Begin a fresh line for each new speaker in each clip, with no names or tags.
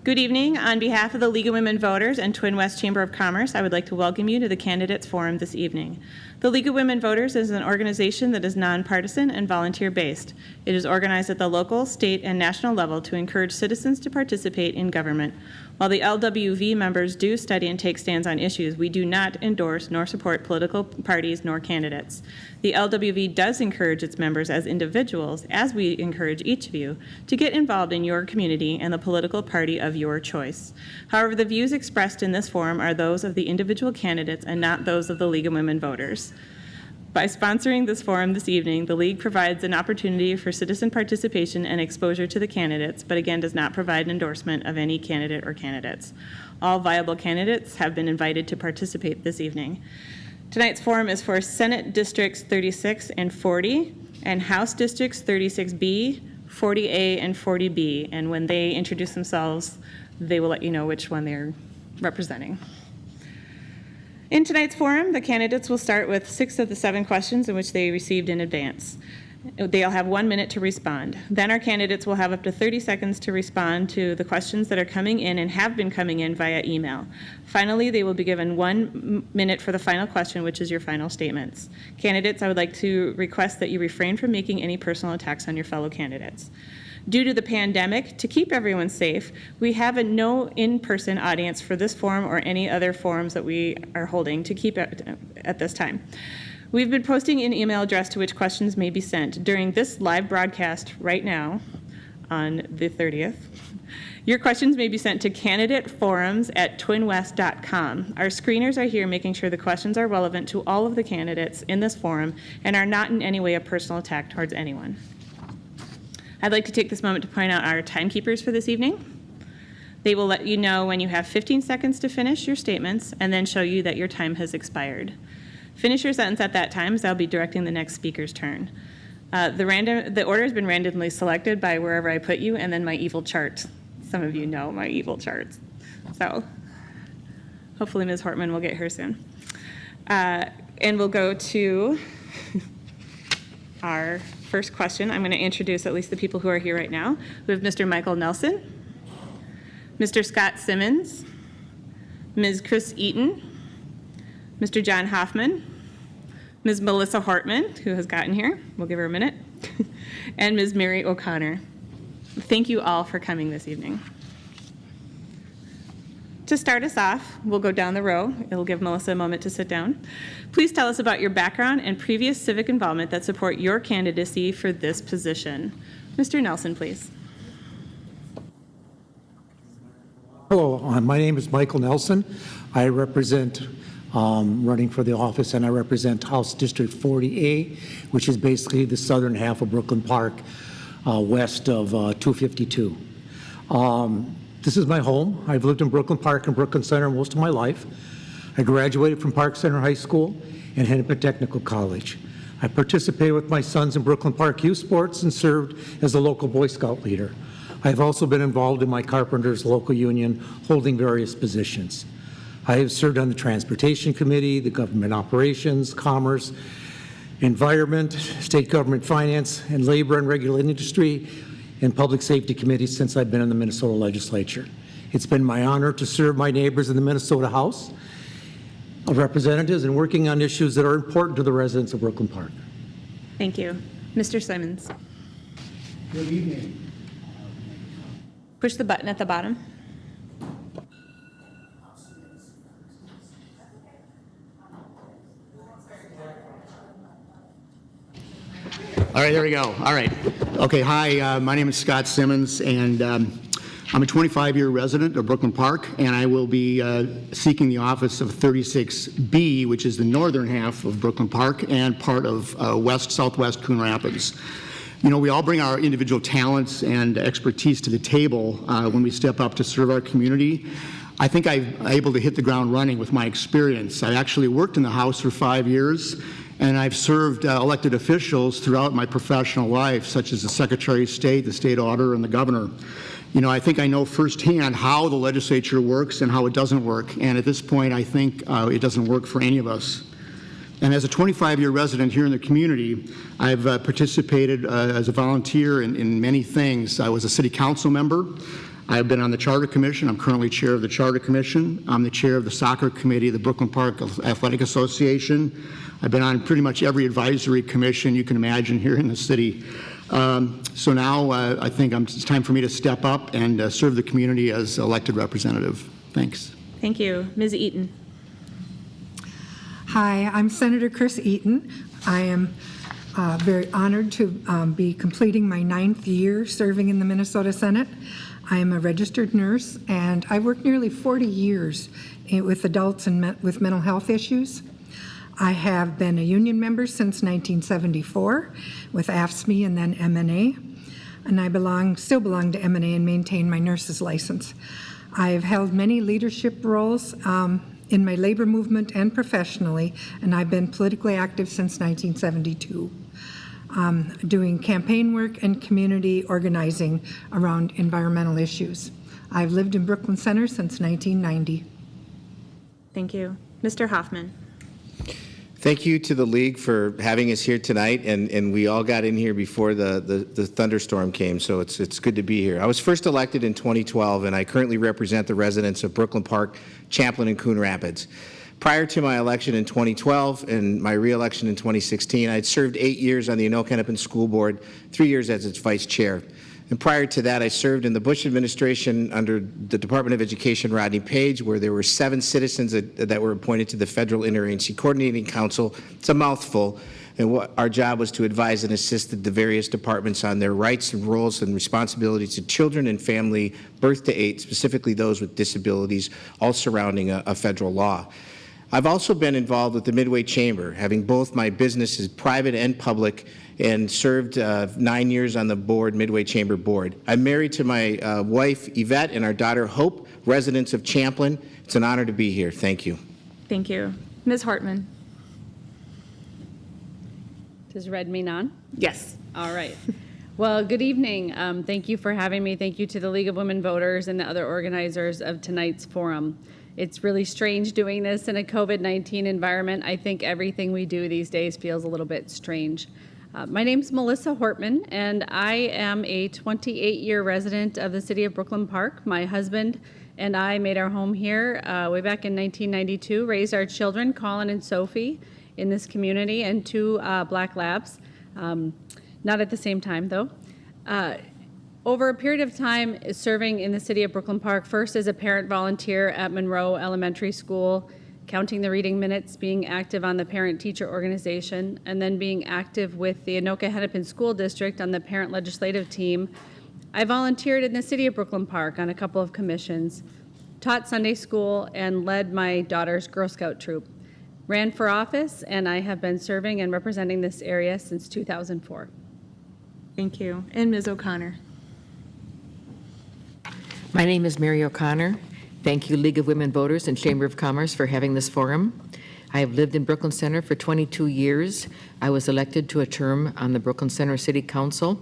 Good evening. On behalf of the League of Women Voters and Twin West Chamber of Commerce, I would like to welcome you to the Candidates Forum this evening. The League of Women Voters is an organization that is nonpartisan and volunteer-based. It is organized at the local, state, and national level to encourage citizens to participate in government. While the LWV members do study and take stands on issues, we do not endorse nor support political parties nor candidates. The LWV does encourage its members as individuals, as we encourage each of you, to get involved in your community and the political party of your choice. However, the views expressed in this forum are those of the individual candidates and not those of the League of Women Voters. By sponsoring this forum this evening, the League provides an opportunity for citizen participation and exposure to the candidates, but again does not provide an endorsement of any candidate or candidates. All viable candidates have been invited to participate this evening. Tonight's forum is for Senate Districts 36 and 40 and House Districts 36B, 40A, and 40B. And when they introduce themselves, they will let you know which one they're representing. In tonight's forum, the candidates will start with 6 of the 7 questions in which they received in advance. They'll have 1 minute to respond. Then our candidates will have up to 30 seconds to respond to the questions that are coming in and have been coming in via email. Finally, they will be given 1 minute for the final question, which is your final statements. Candidates, I would like to request that you refrain from making any personal attacks on your fellow candidates. Due to the pandemic, to keep everyone safe, we have a no in-person audience for this forum or any other forums that we are holding to keep at this time. We've been posting an email address to which questions may be sent. During this live broadcast right now on the 30th, your questions may be sent to candidateforums@twinwest.com. Our screeners are here making sure the questions are relevant to all of the candidates in this forum and are not in any way a personal attack towards anyone. I'd like to take this moment to point out our timekeepers for this evening. They will let you know when you have 15 seconds to finish your statements and then show you that your time has expired. Finish your sentence at that time, as I'll be directing the next speaker's turn. The order has been randomly selected by wherever I put you, and then my evil chart. Some of you know my evil charts. So hopefully Ms. Hortman will get here soon. And we'll go to our first question. I'm going to introduce at least the people who are here right now. We have Mr. Michael Nelson, Mr. Scott Simmons, Ms. Chris Eaton, Mr. John Hoffman, Ms. Melissa Hortman, who has gotten here, we'll give her a minute, and Ms. Mary O'Connor. Thank you all for coming this evening. To start us off, we'll go down the row. It'll give Melissa a moment to sit down. Please tell us about your background and previous civic involvement that support your candidacy for this position. Mr. Nelson, please.
Hello, my name is Michael Nelson. I represent running for the office, and I represent House District 40A, which is basically the southern half of Brooklyn Park, west of 252. This is my home. I've lived in Brooklyn Park and Brooklyn Center most of my life. I graduated from Park Center High School and Hennepin Technical College. I participated with my sons in Brooklyn Park youth sports and served as a local Boy Scout leader. I've also been involved in my carpenters local union, holding various positions. I have served on the Transportation Committee, the Government Operations, Commerce, Environment, State Government Finance, and Labor and Regulated Industry, and Public Safety Committees since I've been in the Minnesota Legislature. It's been my honor to serve my neighbors in the Minnesota House of Representatives and working on issues that are important to the residents of Brooklyn Park.
Thank you. Mr. Simmons.
Good evening.
Push the button at the bottom.
All right, there we go. All right. Okay, hi, my name is Scott Simmons, and I'm a 25-year resident of Brooklyn Park, and I will be seeking the office of 36B, which is the northern half of Brooklyn Park and part of southwest Coon Rapids. You know, we all bring our individual talents and expertise to the table when we step up to serve our community. I think I'm able to hit the ground running with my experience. I actually worked in the House for 5 years, and I've served elected officials throughout my professional life, such as the Secretary of State, the State Auditor, and the Governor. You know, I think I know firsthand how the legislature works and how it doesn't work, and at this point I think it doesn't work for any of us. And as a 25-year resident here in the community, I've participated as a volunteer in many things. I was a city council member. I've been on the Charter Commission. I'm currently chair of the Charter Commission. I'm the chair of the Soccer Committee of the Brooklyn Park Athletic Association. I've been on pretty much every advisory commission you can imagine here in the city. So now I think it's time for me to step up and serve the community as elected representative. Thanks.
Thank you. Ms. Eaton.
Hi, I'm Senator Chris Eaton. I am very honored to be completing my 9th year serving in the Minnesota Senate. I am a registered nurse, and I worked nearly 40 years with adults and with mental health issues. I have been a union member since 1974 with AFSCME and then MNA, and I still belong to MNA and maintain my nurse's license. I have held many leadership roles in my labor movement and professionally, and I've been politically active since 1972, doing campaign work and community organizing around environmental issues. I've lived in Brooklyn Center since 1990.
Thank you. Mr. Hoffman.
Thank you to the League for having us here tonight, and we all got in here before the thunderstorm came, so it's good to be here. I was first elected in 2012, and I currently represent the residents of Brooklyn Park, Champlin, and Coon Rapids. Prior to my election in 2012 and my re-election in 2016, I had served 8 years on the Anoka-Hennepin School Board, 3 years as its vice chair. And prior to that, I served in the Bush administration under the Department of Education, Rodney Page, where there were 7 citizens that were appointed to the Federal Interagency Coordinating Council. It's a mouthful, and what our job was to advise and assist the various departments on their rights and roles and responsibilities to children and family birth to 8, specifically those with disabilities, all surrounding a federal law. I've also been involved with the Midway Chamber, having both my businesses private and public, and served 9 years on the board, Midway Chamber board. I'm married to my wife, Yvette, and our daughter, Hope, residents of Champlin. It's an honor to be here. Thank you.
Thank you. Ms. Hartman.
Does red mean on?
Yes.
All right. Well, good evening. Thank you for having me. Thank you to the League of Women Voters and the other organizers of tonight's forum. It's really strange doing this in a COVID-19 environment. I think everything we do these days feels a little bit strange. My name's Melissa Hortman, and I am a 28-year resident of the city of Brooklyn Park. My husband and I made our home here way back in 1992, raised our children, Colin and Sophie, in this community, and 2 black labs. Not at the same time, though. Over a period of time serving in the city of Brooklyn Park, first as a parent volunteer at Monroe Elementary School, counting the reading minutes, being active on the parent-teacher organization, and then being active with the Anoka-Hennepin School District on the parent legislative team. I volunteered in the city of Brooklyn Park on a couple of commissions, taught Sunday school, and led my daughter's Girl Scout troop. Ran for office, and I have been serving and representing this area since 2004.
Thank you. And Ms. O'Connor.
My name is Mary O'Connor. Thank you, League of Women Voters and Chamber of Commerce, for having this forum. I have lived in Brooklyn Center for 22 years. I was elected to a term on the Brooklyn Center City Council.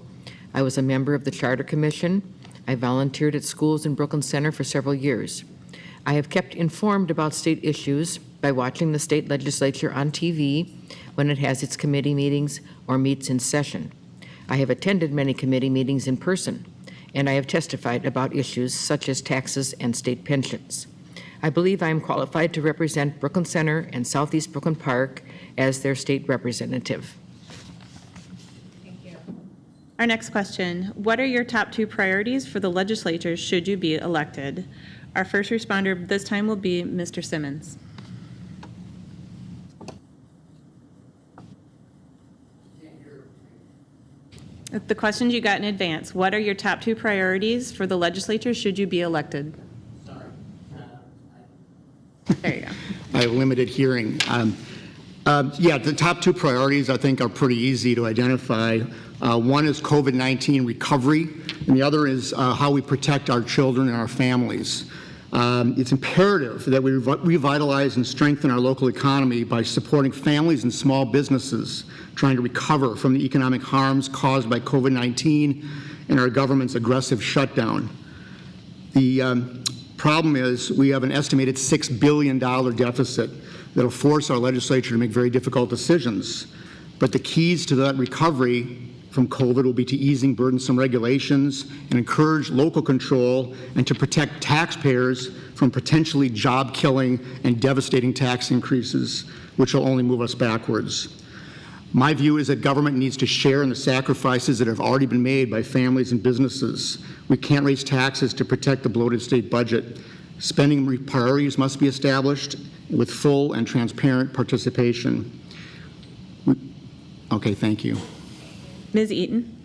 I was a member of the Charter Commission. I volunteered at schools in Brooklyn Center for several years. I have kept informed about state issues by watching the state legislature on TV when it has its committee meetings or meets in session. I have attended many committee meetings in person, and I have testified about issues such as taxes and state pensions. I believe I am qualified to represent Brooklyn Center and Southeast Brooklyn Park as their state representative.
Thank you. Our next question, what are your top 2 priorities for the legislature should you be elected? Our first responder this time will be Mr. Simmons. The questions you got in advance. What are your top 2 priorities for the legislature should you be elected?
Sorry.
There you go.
I have limited hearing. Yeah, the top 2 priorities I think are pretty easy to identify. One is COVID-19 recovery, and the other is how we protect our children and our families. It's imperative that we revitalize and strengthen our local economy by supporting families and small businesses trying to recover from the economic harms caused by COVID-19 and our government's aggressive shutdown. The problem is we have an estimated $6 billion deficit that will force our legislature to make very difficult decisions. But the keys to that recovery from COVID will be to easing burdensome regulations and encourage local control and to protect taxpayers from potentially job-killing and devastating tax increases, which will only move us backwards. My view is that government needs to share in the sacrifices that have already been made by families and businesses. We can't raise taxes to protect the bloated state budget. Spending priorities must be established with full and transparent participation. Okay, thank you.
Ms. Eaton?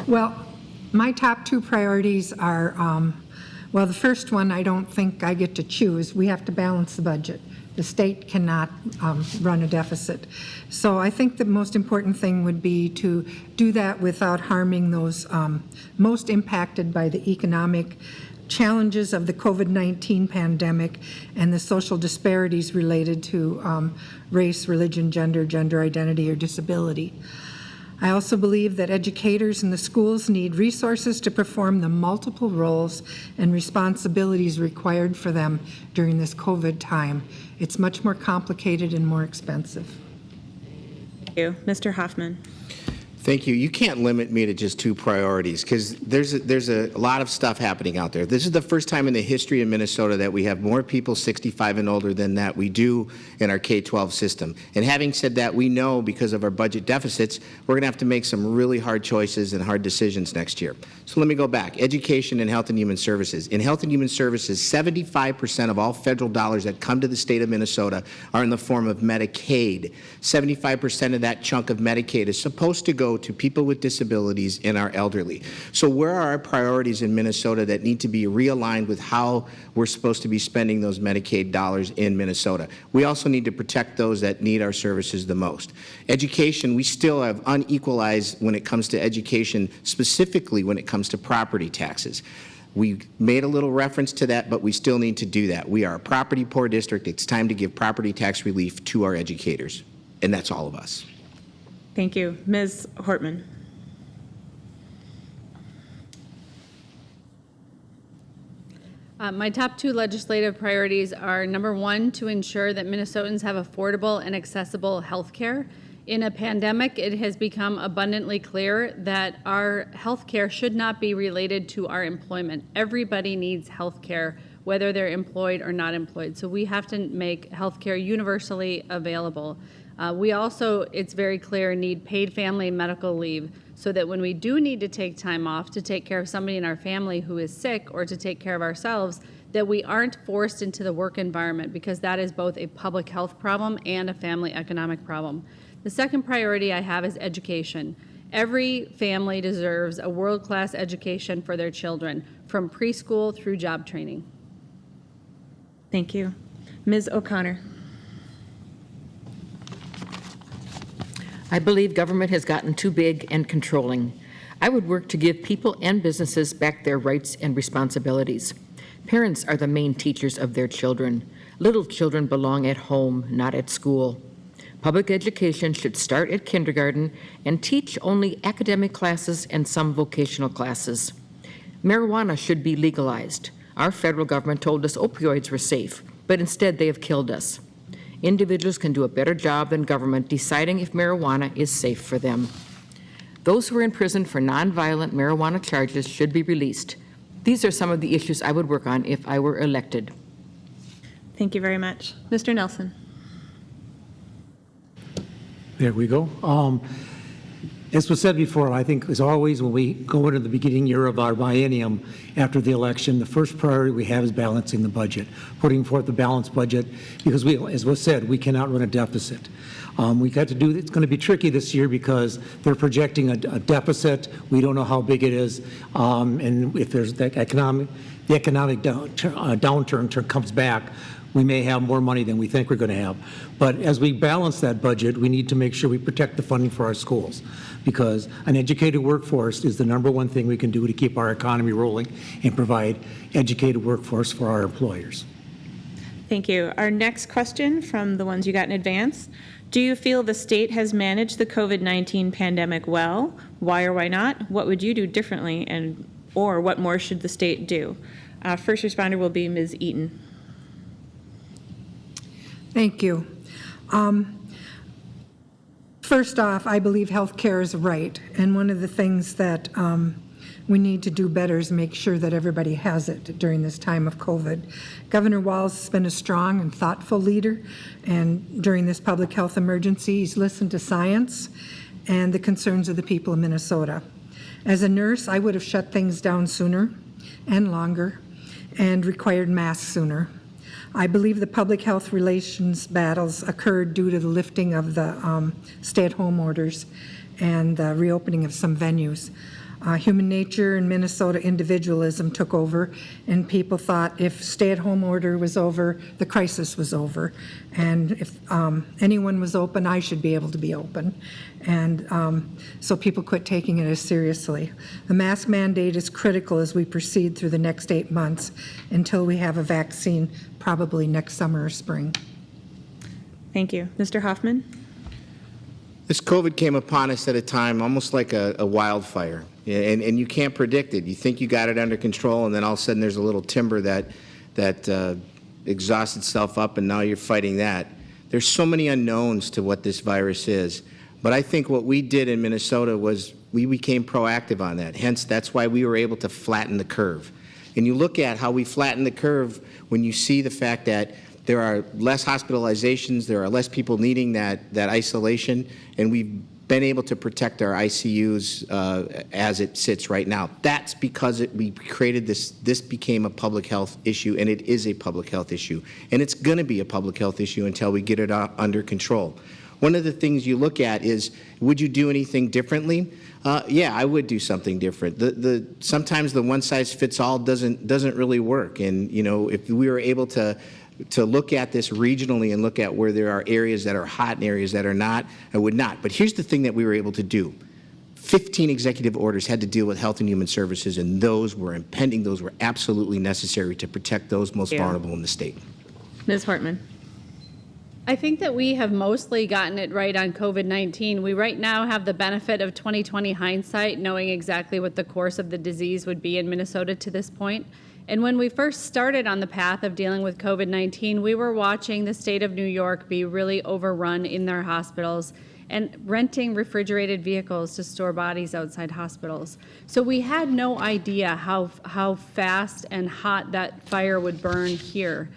Well, my top two priorities are, well, the first one, I don't think I get to choose. We have to balance the budget. The state cannot run a deficit. So I think the most important thing would be to do that without harming those most impacted by the economic challenges of the COVID-19 pandemic and the social disparities related to race, religion, gender identity, or disability. I also believe that educators in the schools need resources to perform the multiple roles and responsibilities required for them during this COVID time. It's much more complicated and more expensive.
Thank you. Mr. Hoffman?
Thank you. You can't limit me to just two priorities because there's a lot of stuff happening out there. This is the first time in the history of Minnesota that we have more people 65 and older than that we do in our K-12 system. And having said that, we know because of our budget deficits, we're going to have to make some really hard choices and hard decisions next year. So let me go back. Education and Health and Human Services. In Health and Human Services, 75% of all federal dollars that come to the state of Minnesota are in the form of Medicaid. 75% of that chunk of Medicaid is supposed to go to people with disabilities and our elderly. So where are our priorities in Minnesota that need to be realigned with how we're supposed to be spending those Medicaid dollars in Minnesota? We also need to protect those that need our services the most. Education, we still have unequalized when it comes to education, specifically when it comes to property taxes. We made a little reference to that, but we still need to do that. We are a property poor district. It's time to give property tax relief to our educators, and that's all of us.
Thank you. Ms. Hortman?
My top two legislative priorities are, number one, to ensure that Minnesotans have affordable and accessible health care. In a pandemic, it has become abundantly clear that our health care should not be related to our employment. Everybody needs health care, whether they're employed or not employed. So we have to make health care universally available. We also, it's very clear, need paid family and medical leave so that when we do need to take time off to take care of somebody in our family who is sick or to take care of ourselves, that we aren't forced into the work environment, because that is both a public health problem and a family economic problem. The second priority I have is education. Every family deserves a world-class education for their children, from preschool through job training.
Thank you. Ms. O'Connor?
I believe government has gotten too big and controlling. I would work to give people and businesses back their rights and responsibilities. Parents are the main teachers of their children. Little children belong at home, not at school. Public education should start at kindergarten and teach only academic classes and some vocational classes. Marijuana should be legalized. Our federal government told us opioids were safe, but instead they have killed us. Individuals can do a better job than government deciding if marijuana is safe for them. Those who are in prison for nonviolent marijuana charges should be released. These are some of the issues I would work on if I were elected.
Thank you very much. Mr. Nelson?
There we go. As was said before, I think as always when we go into the beginning year of our biennium after the election, the first priority we have is balancing the budget, putting forth a balanced budget, because we, as was said, we cannot run a deficit. We got to do, it's going to be tricky this year because they're projecting a deficit. We don't know how big it is, and if there's the economic downturn comes back, we may have more money than we think we're going to have. But as we balance that budget, we need to make sure we protect the funding for our schools, because an educated workforce is the number one thing we can do to keep our economy rolling and provide educated workforce for our employers.
Thank you. Our next question from the ones you got in advance. Do you feel the state has managed the COVID-19 pandemic well? Why or why not? What would you do differently, and or what more should the state do? First responder will be Ms. Eaton.
Thank you. First off, I believe health care is right, and one of the things that we need to do better is make sure that everybody has it during this time of COVID. Governor Walz has been a strong and thoughtful leader, and during this public health emergency, he's listened to science and the concerns of the people of Minnesota. As a nurse, I would have shut things down sooner and longer and required masks sooner. I believe the public health relations battles occurred due to the lifting of the stay-at-home orders and the reopening of some venues. Human nature and Minnesota individualism took over, and people thought if stay-at-home order was over, the crisis was over. And if anyone was open, I should be able to be open. And so people quit taking it as seriously. The mask mandate is critical as we proceed through the next 8 months until we have a vaccine, probably next summer or spring.
Thank you. Mr. Hoffman?
This COVID came upon us at a time almost like a wildfire, and you can't predict it. You think you got it under control, and then all of a sudden there's a little timber that exhausts itself up, and now you're fighting that. There's so many unknowns to what this virus is, but I think what we did in Minnesota was we became proactive on that. Hence, that's why we were able to flatten the curve. And you look at how we flatten the curve when you see the fact that there are less hospitalizations, there are less people needing that isolation, and we've been able to protect our ICUs as it sits right now. That's because we created this became a public health issue, and it is a public health issue. And it's going to be a public health issue until we get it under control. One of the things you look at is, would you do anything differently? Yeah, I would do something different. Sometimes the one-size-fits-all doesn't really work. And, you know, if we were able to look at this regionally and look at where there are areas that are hot and areas that are not, I would not. But here's the thing that we were able to do. 15 executive orders had to deal with Health and Human Services, and those were impending. Those were absolutely necessary to protect those most vulnerable in the state.
Ms. Hortman?
I think that we have mostly gotten it right on COVID-19. We right now have the benefit of 2020 hindsight, knowing exactly what the course of the disease would be in Minnesota to this point. And when we first started on the path of dealing with COVID-19, we were watching the state of New York be really overrun in their hospitals and renting refrigerated vehicles to store bodies outside hospitals. So we had no idea how fast and hot that fire would burn here.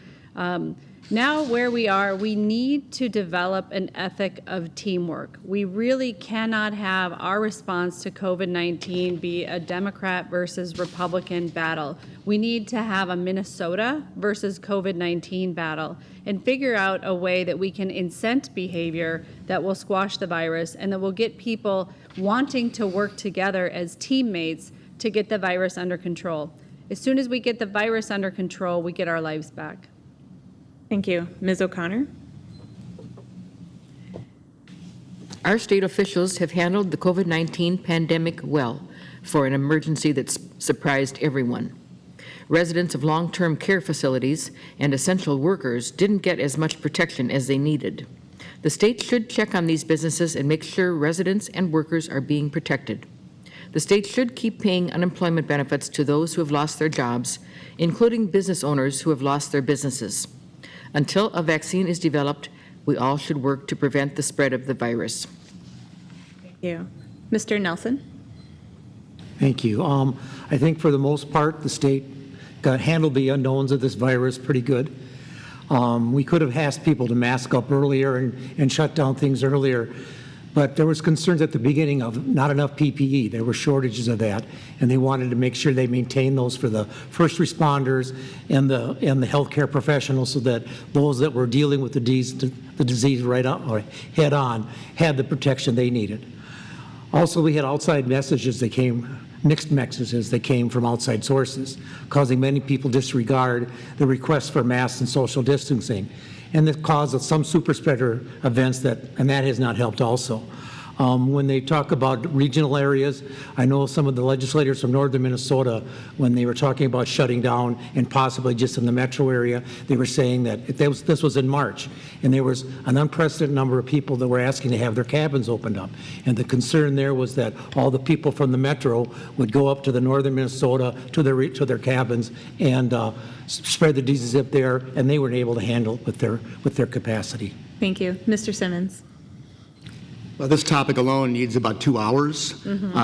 Now where we are, we need to develop an ethic of teamwork. We really cannot have our response to COVID-19 be a Democrat versus Republican battle. We need to have a Minnesota versus COVID-19 battle and figure out a way that we can incent behavior that will squash the virus and that will get people wanting to work together as teammates to get the virus under control. As soon as we get the virus under control, we get our lives back.
Thank you. Ms. O'Connor?
Our state officials have handled the COVID-19 pandemic well for an emergency that's surprised everyone. Residents of long-term care facilities and essential workers didn't get as much protection as they needed. The state should check on these businesses and make sure residents and workers are being protected. The state should keep paying unemployment benefits to those who have lost their jobs, including business owners who have lost their businesses. Until a vaccine is developed, we all should work to prevent the spread of the virus.
Thank you. Mr. Nelson?
Thank you. I think for the most part, the state handled the unknowns of this virus pretty good. We could have asked people to mask up earlier and shut down things earlier, but there was concerns at the beginning of not enough PPE. There were shortages of that, and they wanted to make sure they maintained those for the first responders and the healthcare professionals, so that those that were dealing with the disease right on, or head on, had the protection they needed. Also, we had outside messages that came, mixed messages that came from outside sources, causing many people disregard the request for masks and social distancing. And that caused some super spreader events and that has not helped also. When they talk about regional areas, I know some of the legislators from northern Minnesota, when they were talking about shutting down and possibly just in the metro area, they were saying that this was in March, and there was an unprecedented number of people that were asking to have their cabins opened up. And the concern there was that all the people from the metro would go up to the northern Minnesota to their cabins and spread the disease up there, and they weren't able to handle it with their capacity.
Thank you. Mr. Simmons?
Well, this topic alone needs about 2 hours.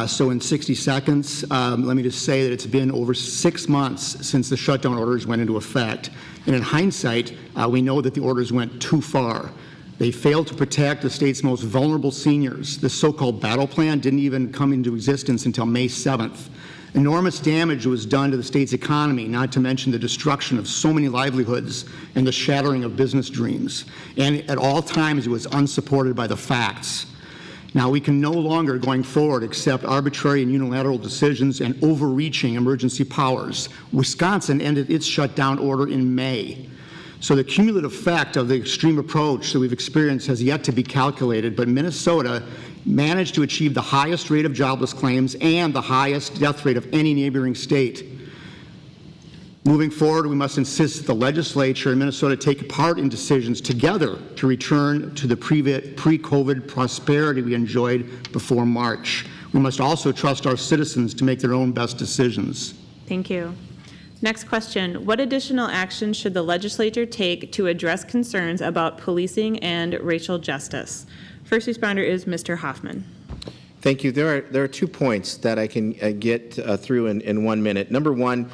So in 60 seconds, let me just say that it's been over 6 months since the shutdown orders went into effect. And in hindsight, we know that the orders went too far. They failed to protect the state's most vulnerable seniors. The so-called battle plan didn't even come into existence until May 7th. Enormous damage was done to the state's economy, not to mention the destruction of so many livelihoods and the shattering of business dreams. And at all times, it was unsupported by the facts. Now, we can no longer, going forward, accept arbitrary and unilateral decisions and overreaching emergency powers. Wisconsin ended its shutdown order in May. So the cumulative effect of the extreme approach that we've experienced has yet to be calculated, but Minnesota managed to achieve the highest rate of jobless claims and the highest death rate of any neighboring state. Moving forward, we must insist that the legislature and Minnesota take part in decisions together to return to the pre-COVID prosperity we enjoyed before March. We must also trust our citizens to make their own best decisions.
Thank you. Next question. What additional action should the legislature take to address concerns about policing and racial justice? First responder is Mr. Hoffman.
Thank you. There are 2 points that I can get through in 1 minute. Number one,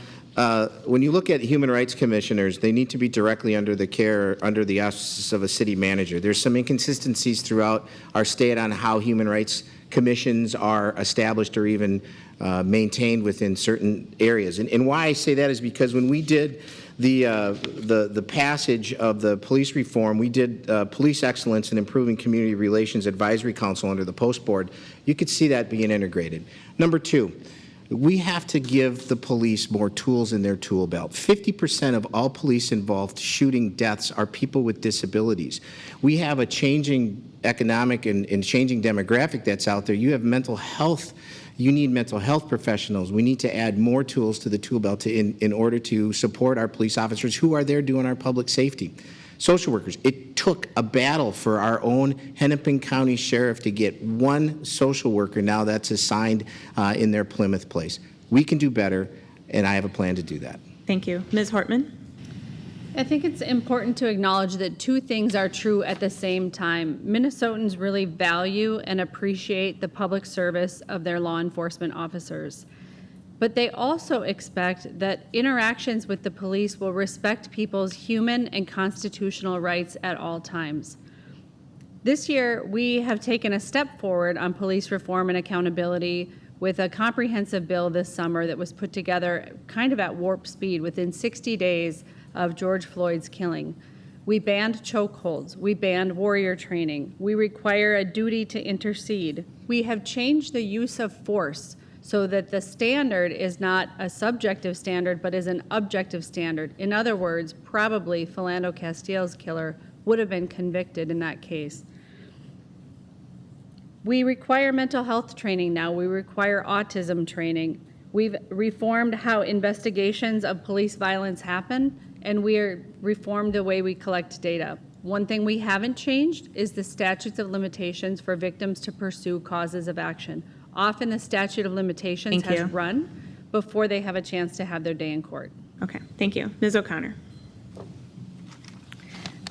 when you look at human rights commissioners, they need to be directly under the auspices of a city manager. There's some inconsistencies throughout our state on how human rights commissions are established or even maintained within certain areas. And why I say that is because when we did the passage of the police reform, we did Police Excellence and Improving Community Relations Advisory Council under the Post Board. You could see that being integrated. Number 2, we have to give the police more tools in their tool belt. 50% of all police-involved shooting deaths are people with disabilities. We have a changing economic and changing demographic that's out there. You have mental health. You need mental health professionals. We need to add more tools to the tool belt in order to support our police officers who are there doing our public safety. Social workers. It took a battle for our own Hennepin County Sheriff to get one social worker now that's assigned in their Plymouth place. We can do better, and I have a plan to do that.
Thank you. Ms. Hortman?
I think it's important to acknowledge that 2 things are true at the same time. Minnesotans really value and appreciate the public service of their law enforcement officers. But they also expect that interactions with the police will respect people's human and constitutional rights at all times. This year, we have taken a step forward on police reform and accountability with a comprehensive bill this summer that was put together kind of at warp speed within 60 days of George Floyd's killing. We banned chokeholds. We banned warrior training. We require a duty to intercede. We have changed the use of force so that the standard is not a subjective standard, but is an objective standard. In other words, probably Philando Castile's killer would have been convicted in that case. We require mental health training now. We require autism training. We've reformed how investigations of police violence happen, and we are reformed the way we collect data. One thing we haven't changed is the statutes of limitations for victims to pursue causes of action. Often the statute of limitations has run before they have a chance to have their day in court.
Okay, thank you. Ms. O'Connor?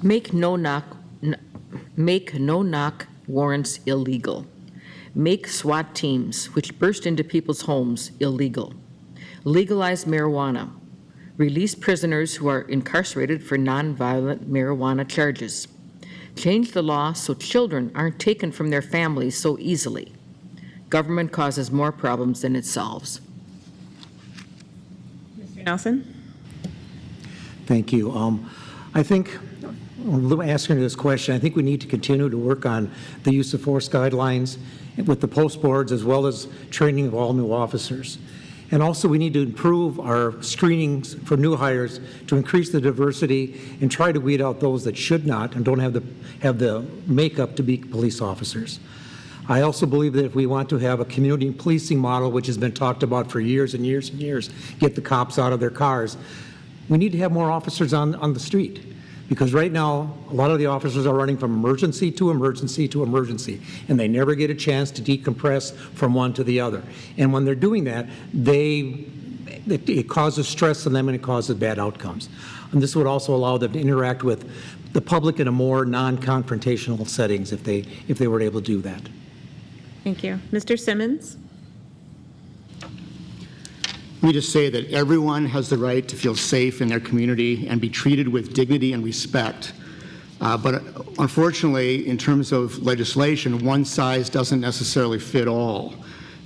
Make no-knock warrants illegal. Make SWAT teams, which burst into people's homes, illegal. Legalize marijuana. Release prisoners who are incarcerated for nonviolent marijuana charges. Change the law so children aren't taken from their families so easily. Government causes more problems than it solves.
Mr. Nelson?
Thank you. I think, answering this question, I think we need to continue to work on the use of force guidelines with the post boards as well as training of all new officers. And also we need to improve our screenings for new hires to increase the diversity and try to weed out those that should not and don't have the makeup to be police officers. I also believe that if we want to have a community policing model, which has been talked about for years and years and years, get the cops out of their cars, we need to have more officers on the street. Because right now, a lot of the officers are running from emergency to emergency to emergency, and they never get a chance to decompress from one to the other. And when they're doing that, it causes stress on them and it causes bad outcomes. And this would also allow them to interact with the public in a more non-confrontational settings if they were able to do that.
Thank you. Mr. Simmons?
Let me just say that everyone has the right to feel safe in their community and be treated with dignity and respect. But unfortunately, in terms of legislation, one size doesn't necessarily fit all.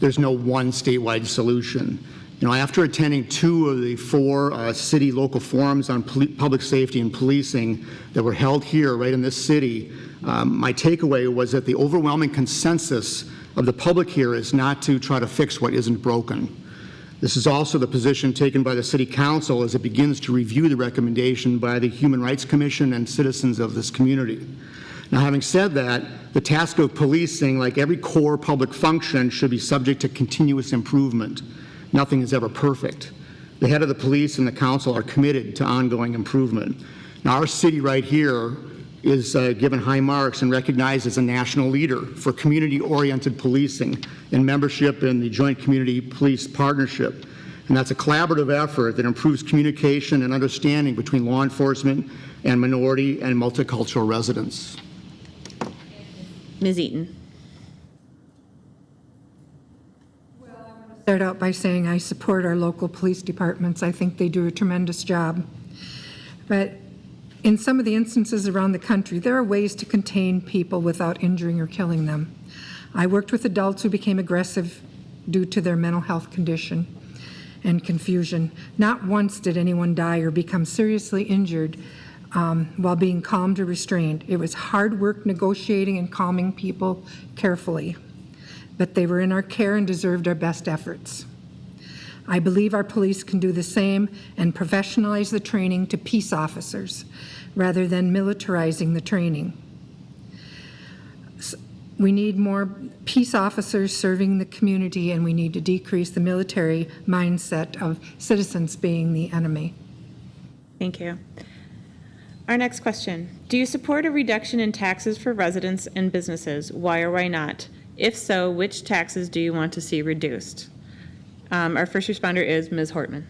There's no one statewide solution. You know, after attending 2 of the 4 city local forums on public safety and policing that were held here right in this city, my takeaway was that the overwhelming consensus of the public here is not to try to fix what isn't broken. This is also the position taken by the City Council as it begins to review the recommendation by the Human Rights Commission and citizens of this community. Now, having said that, the task of policing, like every core public function, should be subject to continuous improvement. Nothing is ever perfect. The head of the police and the council are committed to ongoing improvement. Now, our city right here is given high marks and recognized as a national leader for community-oriented policing and membership in the Joint Community Police Partnership. And that's a collaborative effort that improves communication and understanding between law enforcement and minority and multicultural residents.
Ms. Eaton?
Start out by saying I support our local police departments. I think they do a tremendous job. But in some of the instances around the country, there are ways to contain people without injuring or killing them. I worked with adults who became aggressive due to their mental health condition and confusion. Not once did anyone die or become seriously injured while being calmed or restrained. It was hard work negotiating and calming people carefully, but they were in our care and deserved our best efforts. I believe our police can do the same and professionalize the training to peace officers rather than militarizing the training. We need more peace officers serving the community, and we need to decrease the military mindset of citizens being the enemy.
Thank you. Our next question. Do you support a reduction in taxes for residents and businesses? Why or why not? If so, which taxes do you want to see reduced? Our first responder is Ms. Hortman.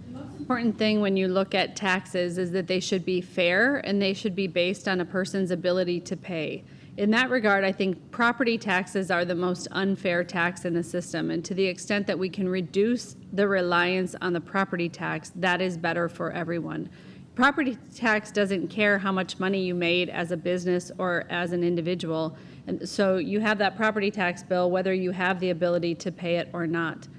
The most important thing when you look at taxes is that they should be fair and they should be based on a person's ability to pay. In that regard, I think property taxes are the most unfair tax in the system, and to the extent that we can reduce the reliance on the property tax, that is better for everyone. Property tax doesn't care how much money you made as a business or as an individual, and so you have that property tax bill whether you have the ability to pay it or not.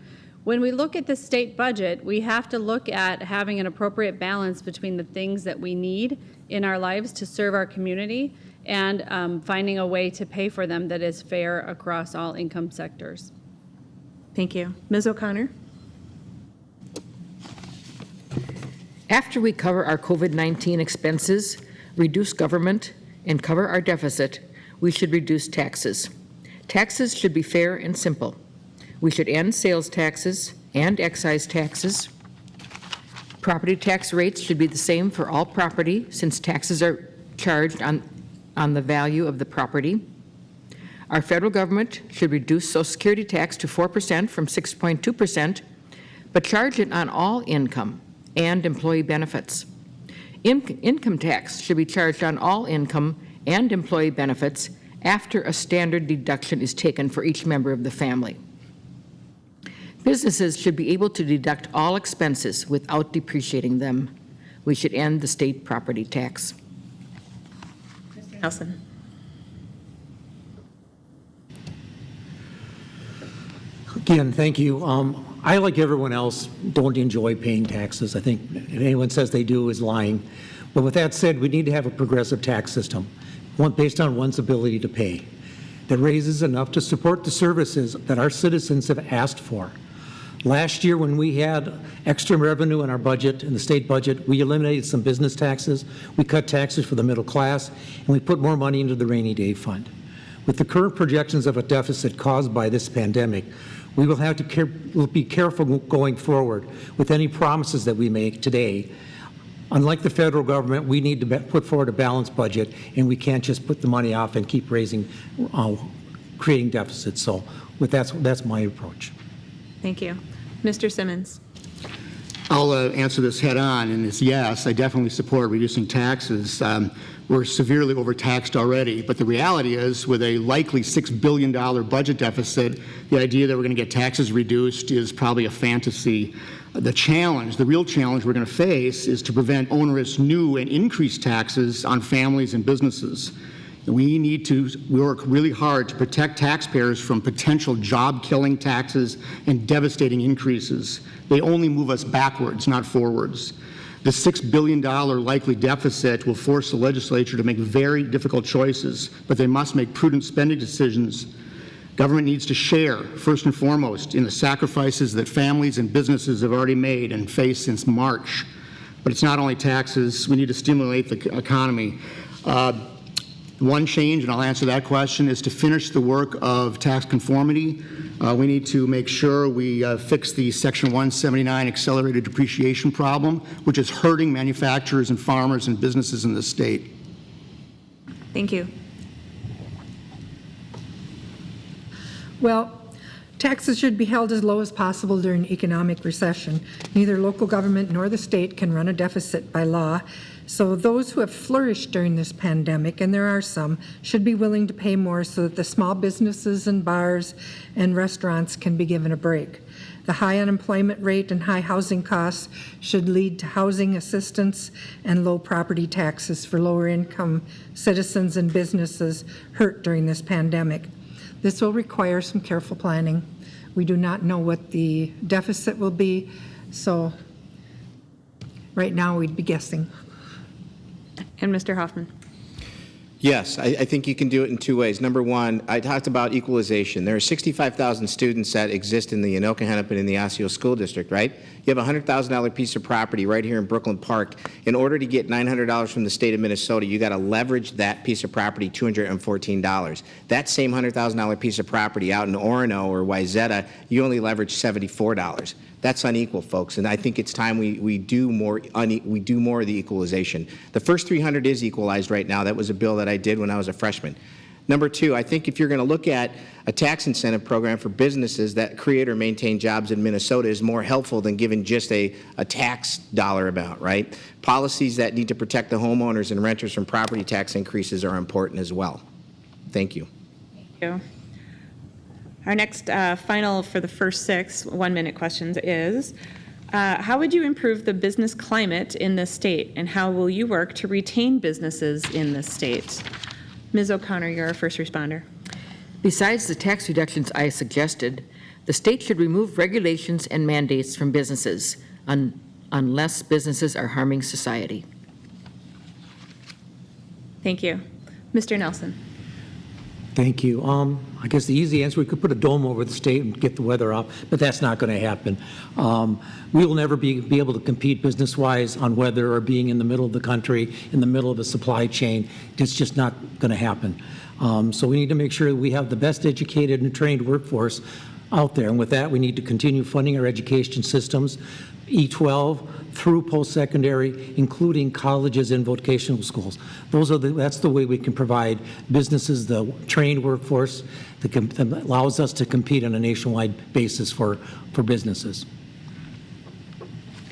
When we look at the state budget, we have to look at having an appropriate balance between the things that we need in our lives to serve our community and finding a way to pay for them that is fair across all income sectors.
Thank you. Ms. O'Connor?
After we cover our COVID-19 expenses, reduce government, and cover our deficit, we should reduce taxes. Taxes should be fair and simple. We should end sales taxes and excise taxes. Property tax rates should be the same for all property, since taxes are charged on the value of the property. Our federal government should reduce Social Security tax to 4% from 6.2%, but charge it on all income and employee benefits. Income tax should be charged on all income and employee benefits after a standard deduction is taken for each member of the family. Businesses should be able to deduct all expenses without depreciating them. We should end the state property tax.
Mr. Nelson?
Again, thank you. I, like everyone else, don't enjoy paying taxes. I think if anyone says they do is lying. But with that said, we need to have a progressive tax system, one based on one's ability to pay, that raises enough to support the services that our citizens have asked for. Last year, when we had extra revenue in our budget, in the state budget, we eliminated some business taxes, we cut taxes for the middle class, and we put more money into the rainy day fund. With the current projections of a deficit caused by this pandemic, we will have to be careful going forward with any promises that we make today. Unlike the federal government, we need to put forward a balanced budget, and we can't just put the money off and keep creating deficits. So that's my approach.
Thank you. Mr. Simmons?
I'll answer this head on, and it's yes, I definitely support reducing taxes. We're severely overtaxed already, but the reality is, with a likely $6 billion budget deficit, the idea that we're going to get taxes reduced is probably a fantasy. The challenge, the real challenge we're going to face is to prevent onerous new and increased taxes on families and businesses. We need to work really hard to protect taxpayers from potential job-killing taxes and devastating increases. They only move us backwards, not forwards. The $6 billion likely deficit will force the legislature to make very difficult choices, but they must make prudent spending decisions. Government needs to share, first and foremost, in the sacrifices that families and businesses have already made and faced since March. But it's not only taxes. We need to stimulate the economy. One change, and I'll answer that question, is to finish the work of tax conformity. We need to make sure we fix the Section 179 accelerated depreciation problem, which is hurting manufacturers and farmers and businesses in the state.
Thank you.
Well, taxes should be held as low as possible during economic recession. Neither local government nor the state can run a deficit by law. So those who have flourished during this pandemic, and there are some, should be willing to pay more so that the small businesses and bars and restaurants can be given a break. The high unemployment rate and high housing costs should lead to housing assistance and low property taxes for lower income citizens and businesses hurt during this pandemic. This will require some careful planning. We do not know what the deficit will be, so right now we'd be guessing.
And Mr. Hoffman.
Yes, I think you can do it in two ways. Number one, I talked about equalization. There are 65,000 students that exist in the Anoka, Hennepin, and the Osseo School District, right? You have a $100,000 piece of property right here in Brooklyn Park. In order to get $900 from the state of Minnesota, you got to leverage that piece of property $214. That same $100,000 piece of property out in Orono or Wayzata, you only leverage $74. That's unequal, folks, and I think it's time we do more of the equalization. The first 300 is equalized right now. That was a bill that I did when I was a freshman. Number two, I think if you're going to look at a tax incentive program for businesses that create or maintain jobs in Minnesota is more helpful than giving just a tax dollar amount, right? Policies that need to protect the homeowners and renters from property tax increases are important as well. Thank you.
Thank you. Our next final for the first 6 one-minute questions is, how would you improve the business climate in this state, and how will you work to retain businesses in this state? Ms. O'Connor, you're our first responder.
Besides the tax reductions I suggested, the state should remove regulations and mandates from businesses unless businesses are harming society.
Thank you. Mr. Nelson.
Thank you. I guess the easy answer, we could put a dome over the state and get the weather up, but that's not going to happen. We will never be able to compete business-wise on weather or being in the middle of the country, in the middle of a supply chain. It's just not going to happen. So we need to make sure that we have the best educated and trained workforce out there. And with that, we need to continue funding our education systems, E12 through post-secondary, including colleges and vocational schools. That's the way we can provide businesses the trained workforce that allows us to compete on a nationwide basis for businesses.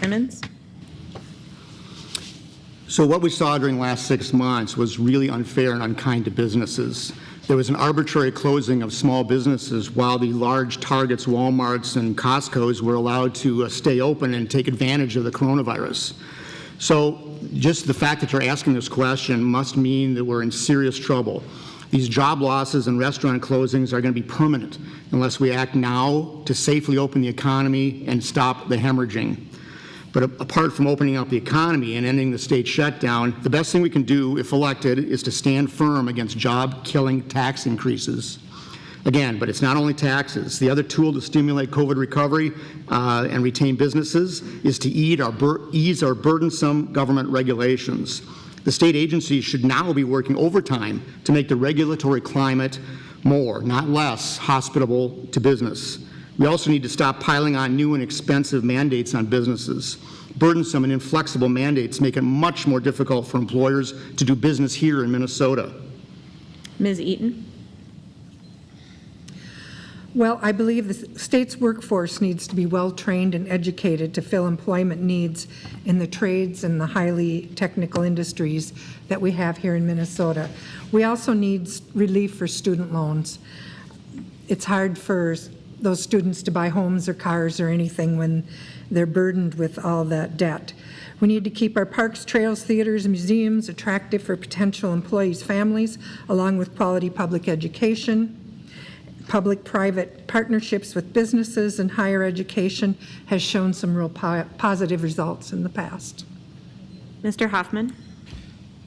Simmons.
So what we saw during the last 6 months was really unfair and unkind to businesses. There was an arbitrary closing of small businesses while the large Targets, Walmarts, and Costco's were allowed to stay open and take advantage of the coronavirus. So just the fact that you're asking this question must mean that we're in serious trouble. These job losses and restaurant closings are going to be permanent unless we act now to safely open the economy and stop the hemorrhaging. But apart from opening up the economy and ending the state shutdown, the best thing we can do, if elected, is to stand firm against job-killing tax increases. Again, but it's not only taxes. The other tool to stimulate COVID recovery and retain businesses is to ease our burdensome government regulations. The state agencies should now be working overtime to make the regulatory climate more, not less, hospitable to business. We also need to stop piling on new and expensive mandates on businesses. Burdensome and inflexible mandates make it much more difficult for employers to do business here in Minnesota.
Ms. Eaton.
Well, I believe the state's workforce needs to be well-trained and educated to fill employment needs in the trades and the highly technical industries that we have here in Minnesota. We also need relief for student loans. It's hard for those students to buy homes or cars or anything when they're burdened with all that debt. We need to keep our parks, trails, theaters, and museums attractive for potential employees' families, along with quality public education. Public-private partnerships with businesses and higher education has shown some real positive results in the past.
Mr. Hoffman?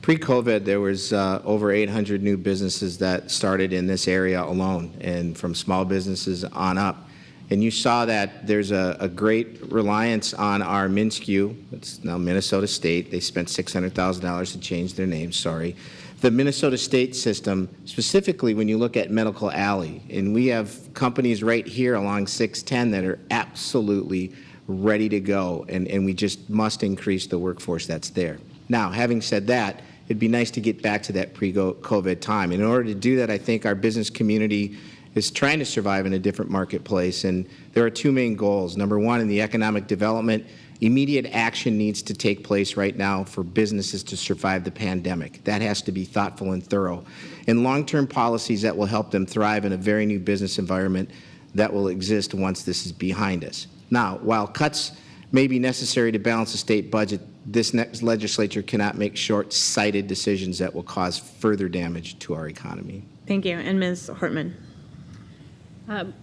Pre-COVID, there was over 800 new businesses that started in this area alone, and from small businesses on up. And you saw that there's a great reliance on our MnSCU. It's now Minnesota State. They spent $600,000 to change their name, sorry. The Minnesota State system, specifically when you look at Medical Alley, and we have companies right here along 610 that are absolutely ready to go, and we just must increase the workforce that's there. Now, having said that, it'd be nice to get back to that pre-COVID time. In order to do that, I think our business community is trying to survive in a different marketplace, and there are two main goals. Number one, in the economic development, immediate action needs to take place right now for businesses to survive the pandemic. That has to be thoughtful and thorough. And long-term policies that will help them thrive in a very new business environment that will exist once this is behind us. Now, while cuts may be necessary to balance the state budget, this next legislature cannot make short-sighted decisions that will cause further damage to our economy.
Thank you. And Ms. Hortman?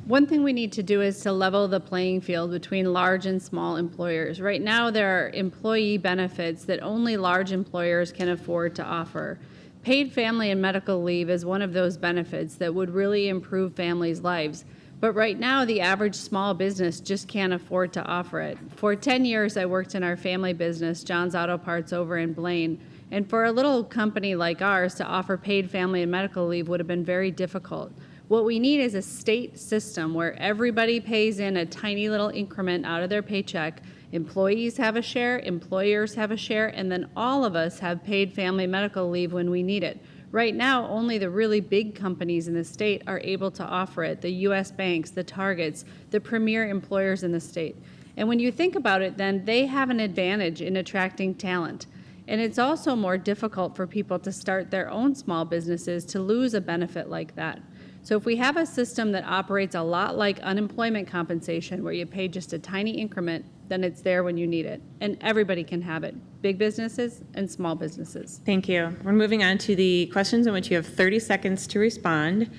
One thing we need to do is to level the playing field between large and small employers. Right now, there are employee benefits that only large employers can afford to offer. Paid family and medical leave is one of those benefits that would really improve families' lives. But right now, the average small business just can't afford to offer it. For 10 years, I worked in our family business, John's Auto Parts over in Blaine. And for a little company like ours to offer paid family and medical leave would have been very difficult. What we need is a state system where everybody pays in a tiny little increment out of their paycheck. Employees have a share, employers have a share, and then all of us have paid family medical leave when we need it. Right now, only the really big companies in the state are able to offer it, the U.S. banks, the Targets, the premier employers in the state. And when you think about it, then they have an advantage in attracting talent. And it's also more difficult for people to start their own small businesses to lose a benefit like that. So if we have a system that operates a lot like unemployment compensation, where you pay just a tiny increment, then it's there when you need it. And everybody can have it, big businesses and small businesses.
Thank you. We're moving on to the questions in which you have 30 seconds to respond.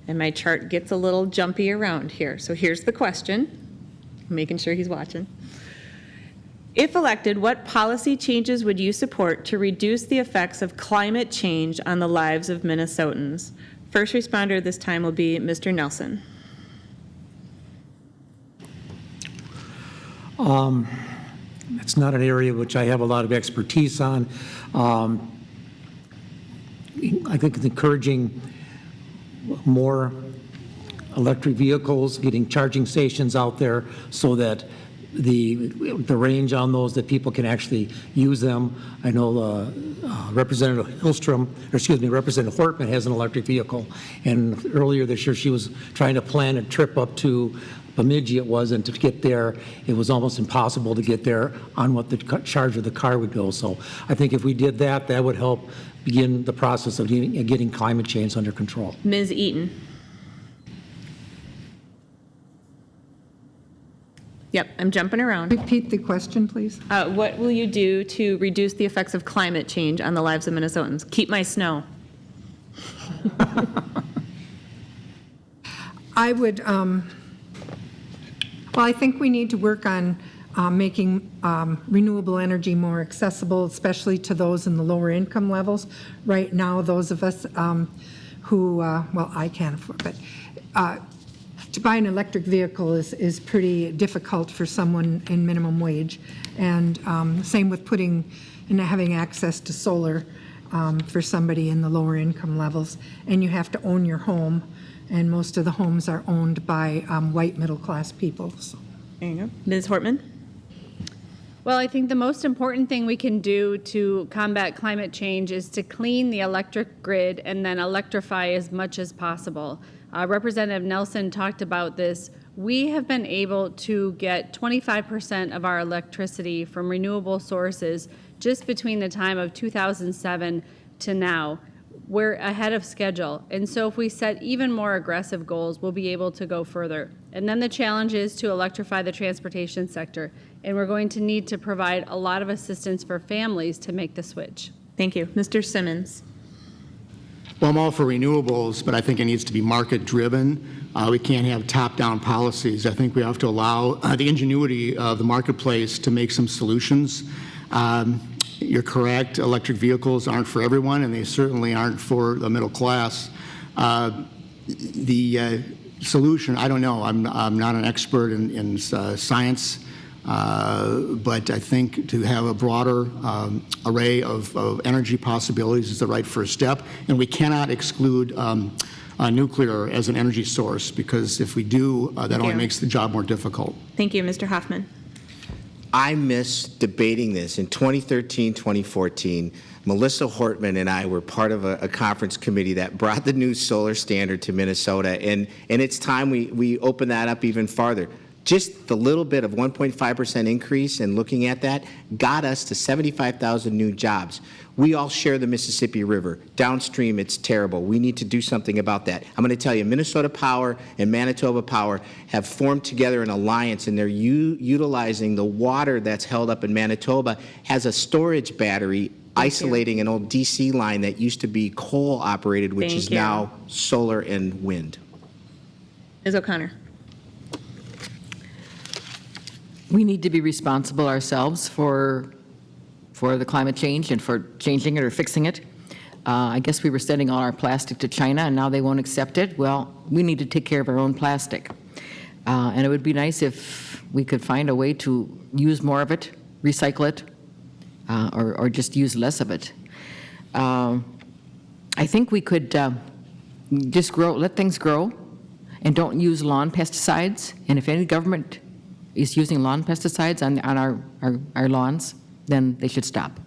And my chart gets a little jumpy around here. So here's the question. I'm making sure he's watching. If elected, what policy changes would you support to reduce the effects of climate change on the lives of Minnesotans? First responder this time will be Mr. Nelson.
It's not an area which I have a lot of expertise on. I think it's encouraging more electric vehicles, getting charging stations out there so that the range on those, that people can actually use them. I know Representative Representative Hortman has an electric vehicle, and earlier this year she was trying to plan a trip up to Bemidji it was, and to get there, it was almost impossible to get there on what the charge of the car would go. So I think if we did that, that would help begin the process of getting climate change under control.
Ms. Eaton. Yep, I'm jumping around.
Repeat the question, please.
What will you do to reduce the effects of climate change on the lives of Minnesotans? Keep my snow.
I would, well, I think we need to work on making renewable energy more accessible, especially to those in the lower income levels. Right now, those of us who, well, I can't afford, but to buy an electric vehicle is pretty difficult for someone in minimum wage. And same with putting and having access to solar for somebody in the lower income levels. And you have to own your home, and most of the homes are owned by white middle-class people. So.
There you go. Ms. Hortman?
Well, I think the most important thing we can do to combat climate change is to clean the electric grid and then electrify as much as possible. Representative Nelson talked about this. We have been able to get 25% of our electricity from renewable sources just between the time of 2007 to now. We're ahead of schedule. And so if we set even more aggressive goals, we'll be able to go further. And then the challenge is to electrify the transportation sector. And we're going to need to provide a lot of assistance for families to make the switch.
Thank you. Mr. Simmons.
Well, I'm all for renewables, but I think it needs to be market-driven. We can't have top-down policies. I think we have to allow the ingenuity of the marketplace to make some solutions. You're correct, electric vehicles aren't for everyone, and they certainly aren't for the middle class. The solution, I don't know. I'm not an expert in science, but I think to have a broader array of energy possibilities is the right first step, and we cannot exclude nuclear as an energy source, because if we do, that only makes the job more difficult.
Thank you. Mr. Hoffman.
I miss debating this. In 2013, 2014, Melissa Hortman and I were part of a conference committee that brought the new solar standard to Minnesota, and it's time we open that up even farther. Just the little bit of 1.5% increase and looking at that got us to 75,000 new jobs. We all share the Mississippi River. Downstream, it's terrible. We need to do something about that. I'm going to tell you, Minnesota Power and Manitoba Power have formed together an alliance, and they're utilizing the water that's held up in Manitoba as a storage battery, isolating an old DC line that used to be coal operated, which is now solar and wind.
Ms. O'Connor.
We need to be responsible ourselves for the climate change and for changing it or fixing it. I guess we were sending all our plastic to China, and now they won't accept it. Well, we need to take care of our own plastic. And it would be nice if we could find a way to use more of it, recycle it, or just use less of it. I think we could just let things grow, and don't use lawn pesticides. And if any government is using lawn pesticides on our lawns, then they should stop.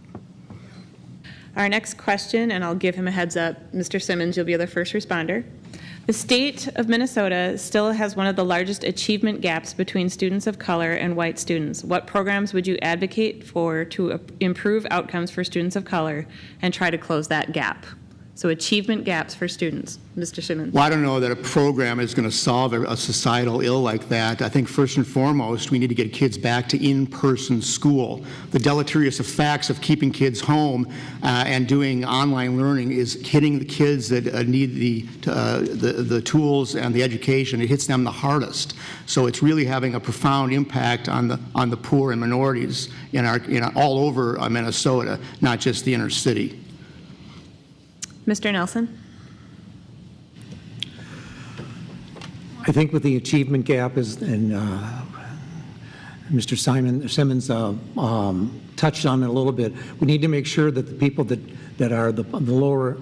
Our next question, and I'll give him a heads up, Mr. Simmons, you'll be the first responder. The state of Minnesota still has one of the largest achievement gaps between students of color and white students. What programs would you advocate for to improve outcomes for students of color and try to close that gap? So achievement gaps for students. Mr. Simmons.
Well, I don't know that a program is going to solve a societal ill like that. I think first and foremost, we need to get kids back to in-person school. The deleterious effects of keeping kids home and doing online learning is hitting the kids that need the tools and the education. It hits them the hardest. So it's really having a profound impact on the poor and minorities all over Minnesota, not just the inner city.
Mr. Nelson.
I think with the achievement gap and Mr. Simmons touched on it a little bit, we need to make sure that the people that are the lower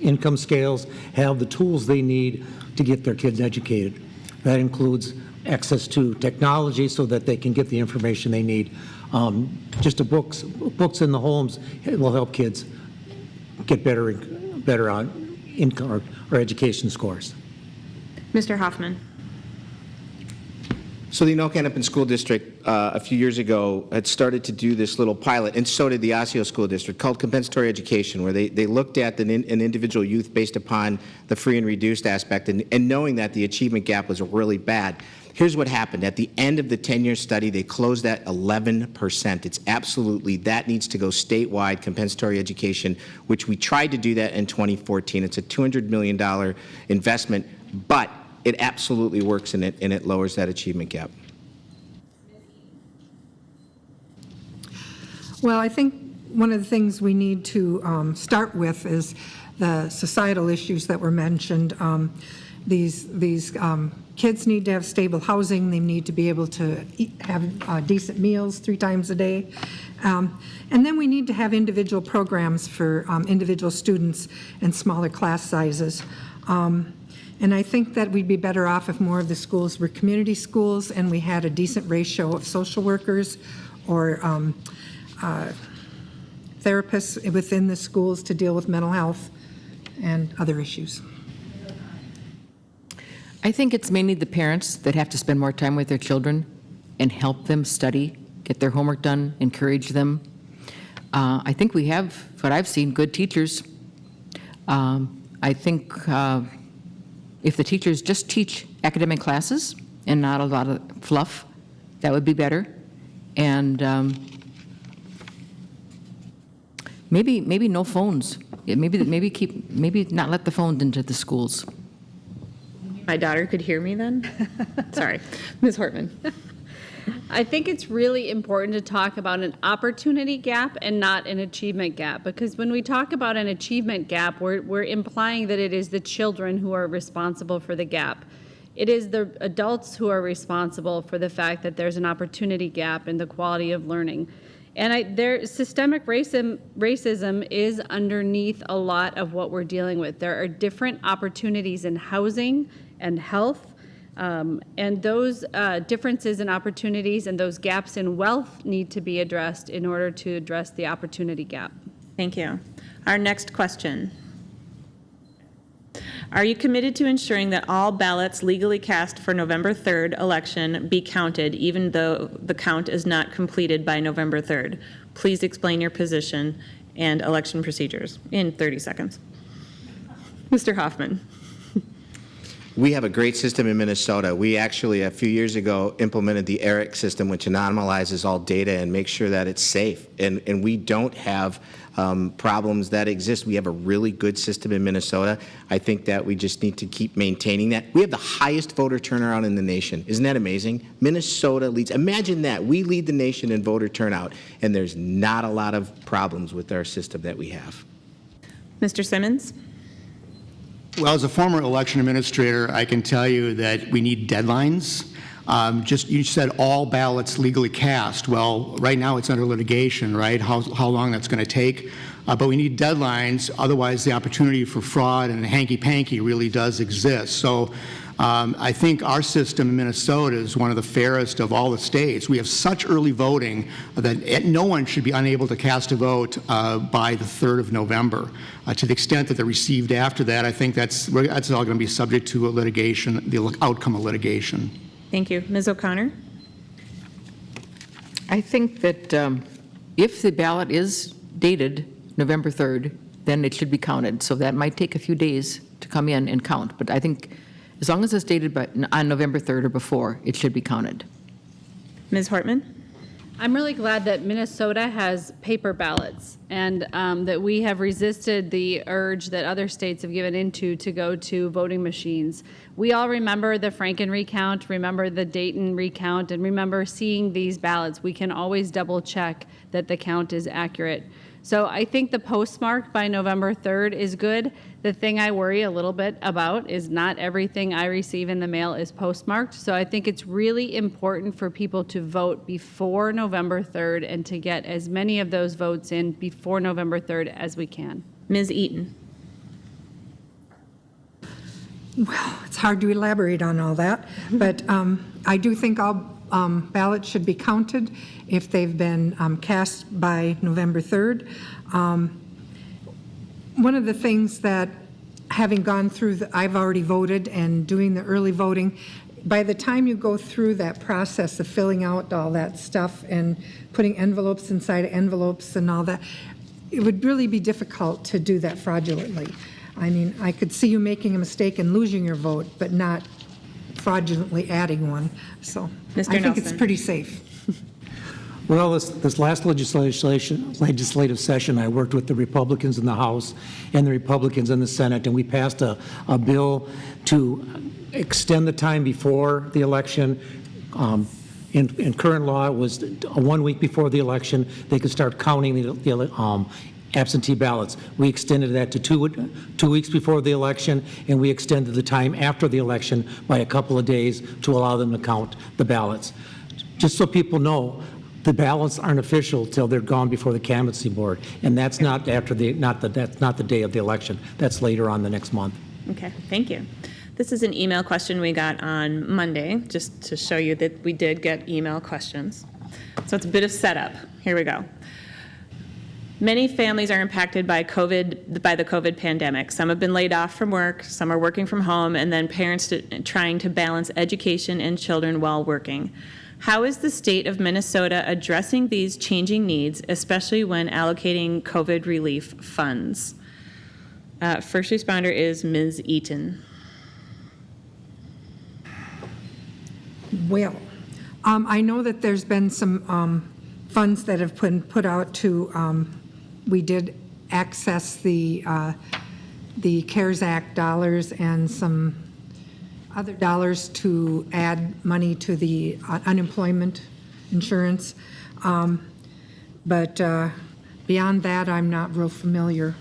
income scales have the tools they need to get their kids educated. That includes access to technology so that they can get the information they need. Just the books in the homes will help kids get better on income or education scores.
Mr. Hoffman.
So the Anoka School District a few years ago had started to do this little pilot, and so did the Osseo School District, called compensatory education, where they looked at an individual youth based upon the free and reduced aspect, and knowing that the achievement gap was really bad. Here's what happened. At the end of the 10-year study, they closed at 11%. It's absolutely, that needs to go statewide, compensatory education, which we tried to do that in 2014. It's a $200 million investment, but it absolutely works, and it lowers that achievement gap.
Well, I think one of the things we need to start with is the societal issues that were mentioned. These kids need to have stable housing. They need to be able to have decent meals 3 times a day. And then we need to have individual programs for individual students and smaller class sizes. And I think that we'd be better off if more of the schools were community schools and we had a decent ratio of social workers or therapists within the schools to deal with mental health and other issues.
I think it's mainly the parents that have to spend more time with their children and help them study, get their homework done, encourage them. I think we have, what I've seen, good teachers. I think if the teachers just teach academic classes and not a lot of fluff, that would be better. And maybe no phones. Maybe not let the phones into the schools.
My daughter could hear me then? Sorry. Ms. Hortman.
I think it's really important to talk about an opportunity gap and not an achievement gap, because when we talk about an achievement gap, we're implying that it is the children who are responsible for the gap. It is the adults who are responsible for the fact that there's an opportunity gap in the quality of learning. And systemic racism is underneath a lot of what we're dealing with. There are different opportunities in housing and health, and those differences in opportunities and those gaps in wealth need to be addressed in order to address the opportunity gap.
Thank you. Our next question. Are you committed to ensuring that all ballots legally cast for November 3rd election be counted, even though the count is not completed by November 3rd? Please explain your position and election procedures in 30 seconds. Mr. Hoffman.
We have a great system in Minnesota. We actually, a few years ago, implemented the ERIC system, which anonymizes all data and makes sure that it's safe. And we don't have problems that exist. We have a really good system in Minnesota. I think that we just need to keep maintaining that. We have the highest voter turnout in the nation. Isn't that amazing? Minnesota leads. Imagine that. We lead the nation in voter turnout, and there's not a lot of problems with our system that we have.
Mr. Simmons.
Well, as a former election administrator, I can tell you that we need deadlines. You said all ballots legally cast. Well, right now it's under litigation, right? How long that's going to take. But we need deadlines. Otherwise, the opportunity for fraud and hanky-panky really does exist. So I think our system in Minnesota is one of the fairest of all the states. We have such early voting that no one should be unable to cast a vote by the 3rd of November. To the extent that they're received after that, I think that's all going to be subject to a litigation, the outcome of litigation.
Thank you. Ms. O'Connor.
I think that if the ballot is dated November 3rd, then it should be counted. So that might take a few days to come in and count. But I think as long as it's dated on November 3rd or before, it should be counted.
Ms. Hortman.
I'm really glad that Minnesota has paper ballots and that we have resisted the urge that other states have given into to go to voting machines. We all remember the Franken recount, remember the Dayton recount, and remember seeing these ballots. We can always double check that the count is accurate. So I think the postmark by November 3rd is good. The thing I worry a little bit about is not everything I receive in the mail is postmarked. So I think it's really important for people to vote before November 3rd and to get as many of those votes in before November 3rd as we can.
Ms. Eaton.
Well, it's hard to elaborate on all that, but I do think all ballots should be counted if they've been cast by November 3rd. One of the things that, having gone through, I've already voted and doing the early voting, by the time you go through that process of filling out all that stuff and putting envelopes inside envelopes and all that, it would really be difficult to do that fraudulently. I mean, I could see you making a mistake and losing your vote, but not fraudulently adding one. So
Mr.
I think it's
Nelson.
pretty safe.
Well, this last legislative session, I worked with the Republicans in the House and the Republicans in the Senate, and we passed a bill to extend the time before the election. In current law, it was 1 week before the election, they could start counting the absentee ballots. We extended that to two weeks before the election, and we extended the time after the election by a couple of days to allow them to count the ballots. Just so people know, the ballots aren't official till they're gone before the canvassing board, and that's not after that's not the day of the election. That's later on the next month.
Okay, thank you. This is an email question we got on Monday, just to show you that we did get email questions. So it's a bit of setup. Here we go. Many families are impacted by the COVID pandemic. Some have been laid off from work, some are working from home, and then parents trying to balance education and children while working. How is the state of Minnesota addressing these changing needs, especially when allocating COVID relief funds? First responder is Ms. Eaton.
Well, I know that there's been some funds that have been put out to, we did access the CARES Act dollars and some other dollars to add money to the unemployment insurance. But beyond that, I'm not real familiar.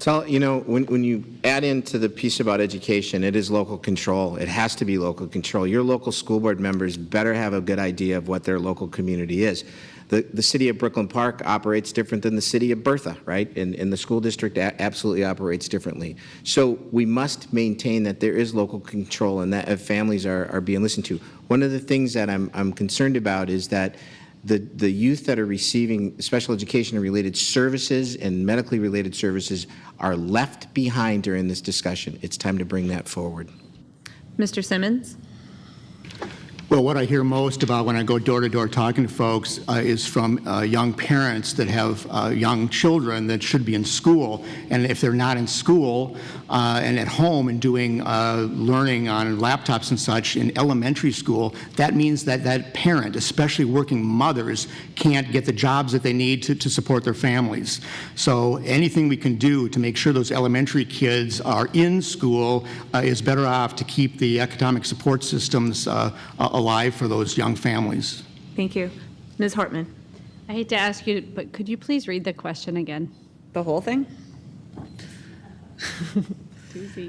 So, you know, when you add into the piece about education, it is local control. It has to be local control. Your local school board members better have a good idea of what their local community is. The city of Brooklyn Park operates different than the city of Bertha, right? And the school district absolutely operates differently. So we must maintain that there is local control and that families are being listened to. One of the things that I'm concerned about is that the youth that are receiving special education and related services and medically related services are left behind during this discussion. It's time to bring that forward.
Mr. Simmons?
Well, what I hear most about when I go door to door talking to folks is from young parents that have young children that should be in school, and if they're not in school and at home and doing learning on laptops and such in elementary school, that means that that parent, especially working mothers, can't get the jobs that they need to support their families. So anything we can do to make sure those elementary kids are in school is better off to keep the economic support systems alive for those young families.
Thank you. Ms. Hartman?
I hate to ask you, but could you please read the question again?
The whole thing?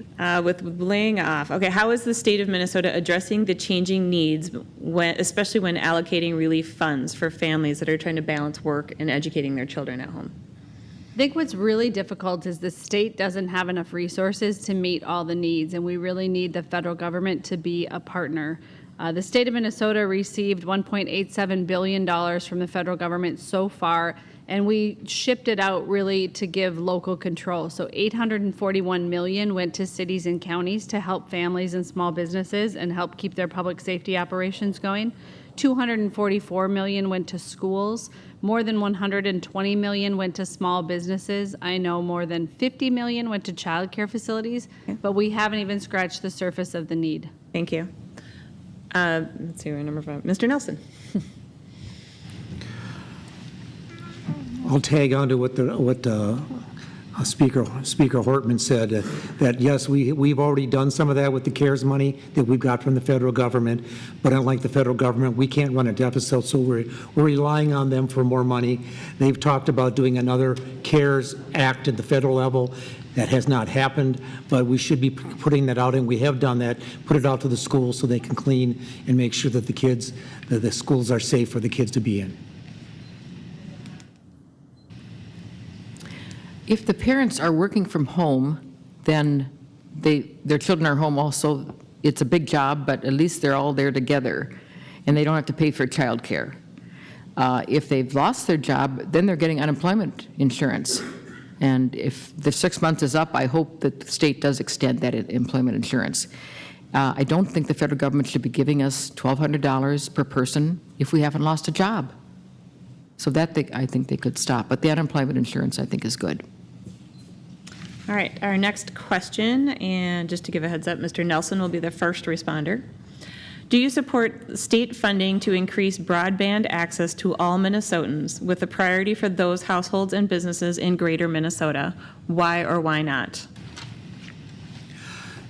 With laying off. Okay, how is the state of Minnesota addressing the changing needs, especially when allocating relief funds for families that are trying to balance work and educating their children at home?
I think what's really difficult is the state doesn't have enough resources to meet all the needs, and we really need the federal government to be a partner. The state of Minnesota received $1.87 billion from the federal government so far, and we shipped it out really to give local control. So $841 million went to cities and counties to help families and small businesses and help keep their public safety operations going. $244 million went to schools. More than $120 million went to small businesses. I know more than $50 million went to child care facilities, but we haven't even scratched the surface of the need.
Thank you. Let's see, we're number 5. Mr. Nelson.
I'll tag on to what Speaker Hortman said, that yes, we've already done some of that with the CARES money that we've got from the federal government, but unlike the federal government, we can't run a deficit, so we're relying on them for more money. They've talked about doing another CARES Act at the federal level. That has not happened, but we should be putting that out, and we have done that, put it out to the schools so they can clean and make sure that the schools are safe for the kids to be in.
If the parents are working from home, then their children are home also. It's a big job, but at least they're all there together, and they don't have to pay for childcare. If they've lost their job, then they're getting unemployment insurance. And if the 6 months is up, I hope that the state does extend that employment insurance. I don't think the federal government should be giving us $1,200 per person if we haven't lost a job. So that I think they could stop. But the unemployment insurance, I think, is good.
All right, our next question, and just to give a heads up, Mr. Nelson will be the first responder. Do you support state funding to increase broadband access to all Minnesotans with a priority for those households and businesses in greater Minnesota? Why or why not?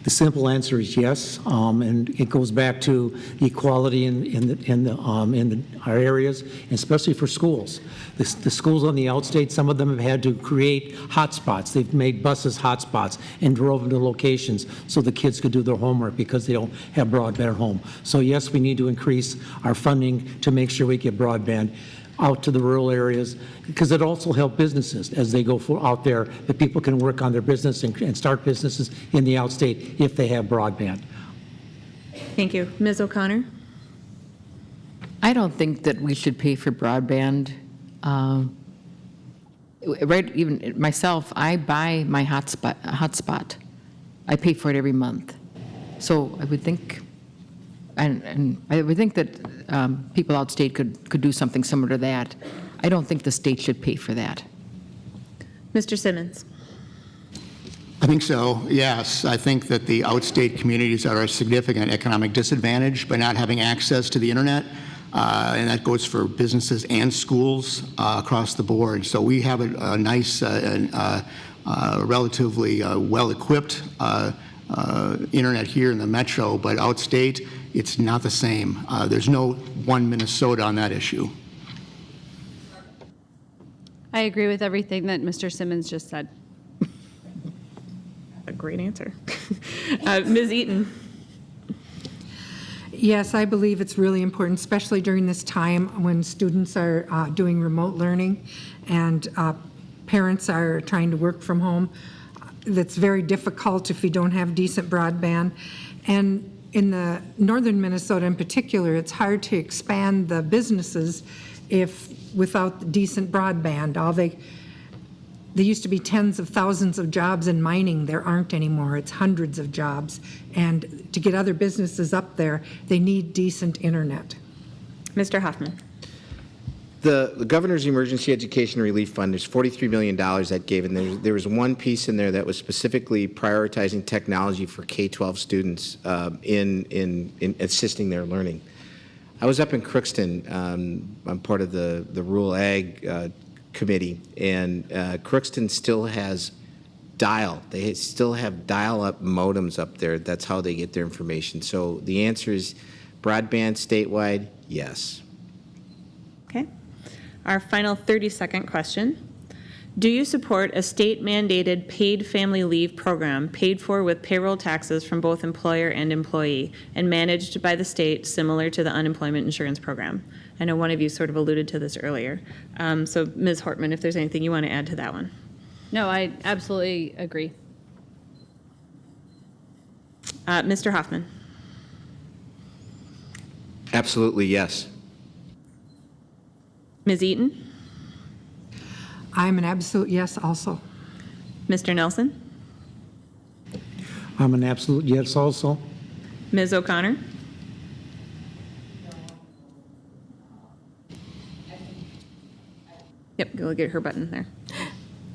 The simple answer is yes, and it goes back to equality in our areas, especially for schools. The schools on the outstate, some of them have had to create hotspots. They've made buses hotspots and drove them to locations so the kids could do their homework because they don't have broadband at home. So yes, we need to increase our funding to make sure we get broadband out to the rural areas, because it also helps businesses as they go out there, that people can work on their business and start businesses in the outstate if they have broadband.
Thank you. Ms. O'Connor?
I don't think that we should pay for broadband. Right, even myself, I buy my hotspot. I pay for it every month. So I would think, and I would think that people outstate could do something similar to that. I don't think the state should pay for that.
Mr. Simmons.
I think so, yes. I think that the outstate communities are at a significant economic disadvantage by not having access to the internet, and that goes for businesses and schools across the board. So we have a nice, relatively well-equipped internet here in the metro, but outstate, it's not the same. There's no one Minnesota on that issue.
I agree with everything that Mr. Simmons just said.
A great answer. Ms. Eaton.
Yes, I believe it's really important, especially during this time when students are doing remote learning and parents are trying to work from home. That's very difficult if you don't have decent broadband. And in the northern Minnesota in particular, it's hard to expand the businesses without decent broadband. There used to be tens of thousands of jobs in mining. There aren't anymore. It's hundreds of jobs. And to get other businesses up there, they need decent internet.
Mr. Hoffman.
The Governor's Emergency Education Relief Fund, there's $43 million that gave, and there was one piece in there that was specifically prioritizing technology for K-12 students in assisting their learning. I was up in Crookston. I'm part of the Rural Ag Committee, and Crookston still has They still have dial-up modems up there. That's how they get their information. So the answer is broadband statewide, yes.
Okay. Our final 30-second question. Do you support a state-mandated paid family leave program paid for with payroll taxes from both employer and employee and managed by the state similar to the unemployment insurance program? I know one of you sort of alluded to this earlier. So Ms. Hortman, if there's anything you want to add to that one.
No, I absolutely agree.
Mr. Hoffman.
Absolutely, yes.
Ms. Eaton.
I'm an absolute yes also.
Mr. Nelson.
I'm an absolute yes also.
Ms. O'Connor. Yep, go get her button there.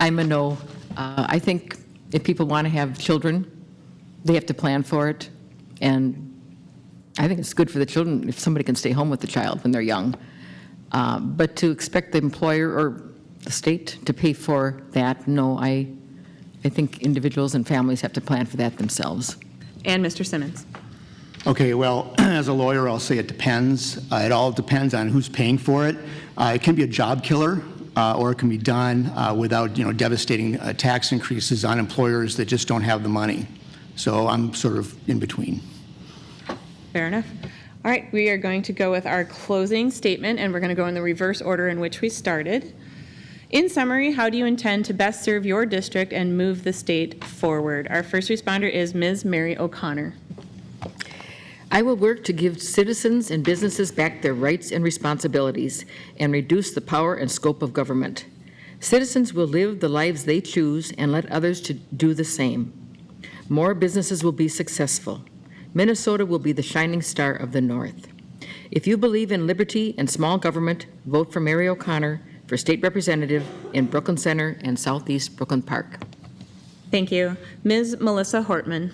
I'm a no. I think if people want to have children, they have to plan for it. And I think it's good for the children if somebody can stay home with the child when they're young. But to expect the employer or the state to pay for that, no, I think individuals and families have to plan for that themselves.
And Mr. Simmons.
Okay, well, as a lawyer, I'll say it depends. It all depends on who's paying for it. It can be a job killer, or it can be done without, devastating tax increases on employers that just don't have the money. So I'm sort of in between.
Fair enough. All right, we are going to go with our closing statement, and we're going to go in the reverse order in which we started. In summary, how do you intend to best serve your district and move the state forward? Our first responder is Ms. Mary O'Connor.
I will work to give citizens and businesses back their rights and responsibilities and reduce the power and scope of government. Citizens will live the lives they choose and let others to do the same. More businesses will be successful. Minnesota will be the shining star of the North. If you believe in liberty and small government, vote for Mary O'Connor for state representative in Brooklyn Center and Southeast Brooklyn Park.
Thank you. Ms. Melissa Hortman.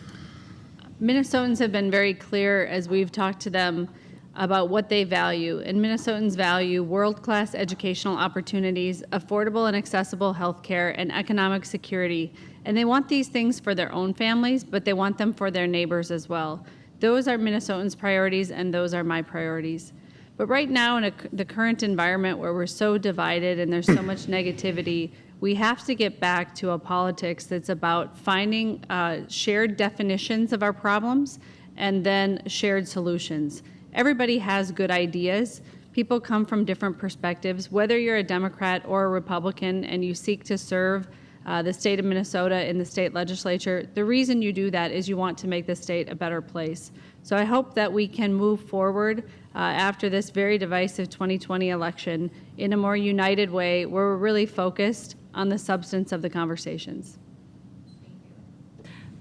Minnesotans have been very clear as we've talked to them about what they value. And Minnesotans value world-class educational opportunities, affordable and accessible health care, and economic security. And they want these things for their own families, but they want them for their neighbors as well. Those are Minnesotans' priorities, and those are my priorities. But right now, in the current environment where we're so divided and there's so much negativity, we have to get back to a politics that's about finding shared definitions of our problems and then shared solutions. Everybody has good ideas. People come from different perspectives. Whether you're a Democrat or a Republican and you seek to serve the state of Minnesota in the state legislature, the reason you do that is you want to make the state a better place. So I hope that we can move forward after this very divisive 2020 election in a more united way where we're really focused on the substance of the conversations.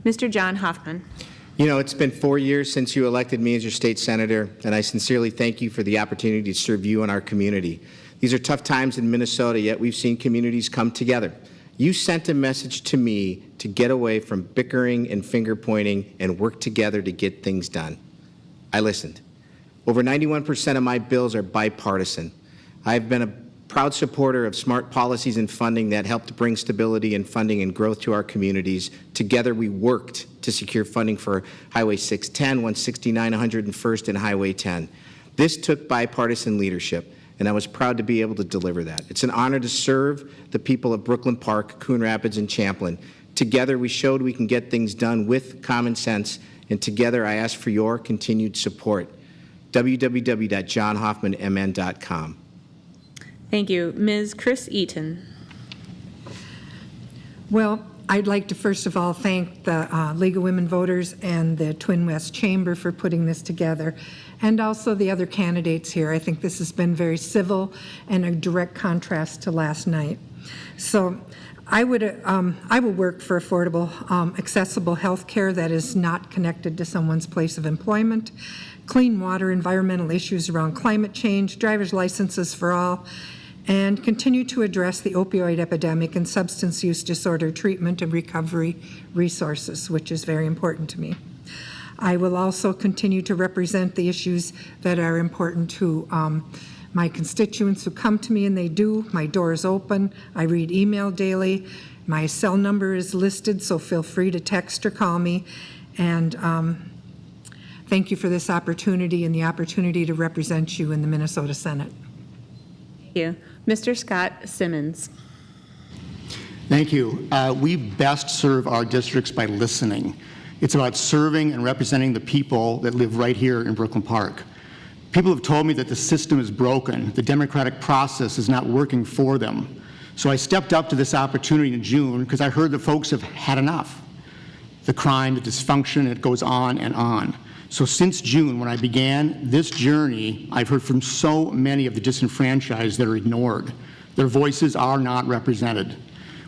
Mr. John Hoffman.
You know, it's been 4 years since you elected me as your state senator, and I sincerely thank you for the opportunity to serve you and our community. These are tough times in Minnesota, yet we've seen communities come together. You sent a message to me to get away from bickering and finger-pointing and work together to get things done. I listened. Over 91% of my bills are bipartisan. I've been a proud supporter of smart policies and funding that helped bring stability and funding and growth to our communities. Together, we worked to secure funding for Highway 610, 169, 101st, and Highway 10. This took bipartisan leadership, and I was proud to be able to deliver that. It's an honor to serve the people of Brooklyn Park, Coon Rapids, and Champlin. Together, we showed we can get things done with common sense, and together, I ask for your continued support. www.johnhoffmanmn.com.
Thank you. Ms. Chris Eaton.
Well, I'd like to first of all thank the League of Women Voters and the Twin West Chamber for putting this together, and also the other candidates here. I think this has been very civil and a direct contrast to last night. So I will work for affordable, accessible health care that is not connected to someone's place of employment, clean water, environmental issues around climate change, driver's licenses for all, and continue to address the opioid epidemic and substance use disorder treatment and recovery resources, which is very important to me. I will also continue to represent the issues that are important to my constituents who come to me, and they do. My door is open. I read email daily. My cell number is listed, so feel free to text or call me. And thank you for this opportunity and the opportunity to represent you in the Minnesota Senate.
Thank you. Mr. Scott Simmons.
Thank you. We best serve our districts by listening. It's about serving and representing the people that live right here in Brooklyn Park. People have told me that the system is broken. The democratic process is not working for them. So I stepped up to this opportunity in June because I heard that folks have had enough. The crime, the dysfunction, it goes on and on. So since June, when I began this journey, I've heard from so many of the disenfranchised that are ignored. Their voices are not represented.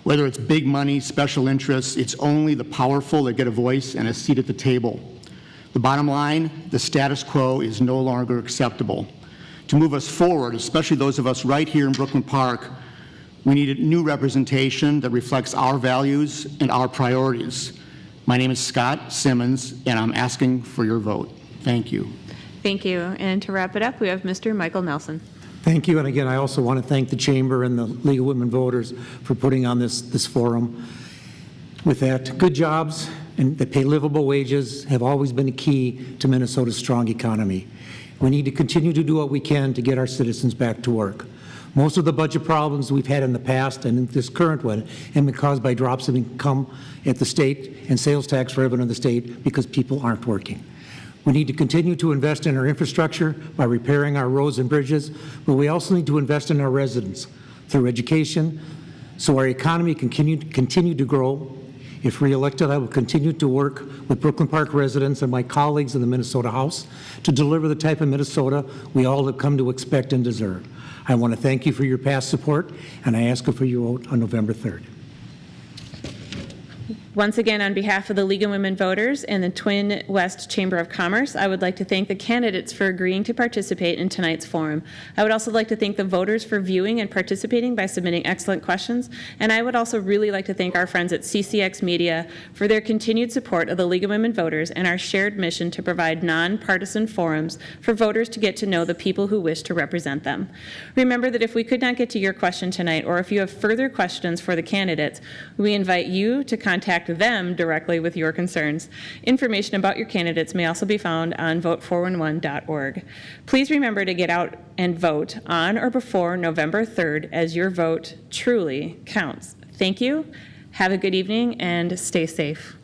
Whether it's big money, special interests, it's only the powerful that get a voice and a seat at the table. The bottom line, the status quo is no longer acceptable. To move us forward, especially those of us right here in Brooklyn Park, we need a new representation that reflects our values and our priorities. My name is Scott Simmons, and I'm asking for your vote. Thank you.
Thank you. And to wrap it up, we have Mr. Michael Nelson.
Thank you, and again, I also want to thank the Chamber and the League of Women Voters for putting on this forum. With that, good jobs and that pay livable wages have always been a key to Minnesota's strong economy. We need to continue to do what we can to get our citizens back to work. Most of the budget problems we've had in the past and in this current one have been caused by drops of income at the state and sales tax revenue in the state because people aren't working. We need to continue to invest in our infrastructure by repairing our roads and bridges, but we also need to invest in our residents through education so our economy can continue to grow. If reelected, I will continue to work with Brooklyn Park residents and my colleagues in the Minnesota House to deliver the type of Minnesota we all have come to expect and deserve. I want to thank you for your past support, and I ask for your vote on November 3rd.
Once again, on behalf of the League of Women Voters and the Twin West Chamber of Commerce, I would like to thank the candidates for agreeing to participate in tonight's forum. I would also like to thank the voters for viewing and participating by submitting excellent questions, and I would also really like to thank our friends at CCX Media for their continued support of the League of Women Voters and our shared mission to provide nonpartisan forums for voters to get to know the people who wish to represent them. Remember that if we could not get to your question tonight, or if you have further questions for the candidates, we invite you to contact them directly with your concerns. Information about your candidates may also be found on vote411.org. Please remember to get out and vote on or before November 3rd, as your vote truly counts. Thank you. Have a good evening and stay safe.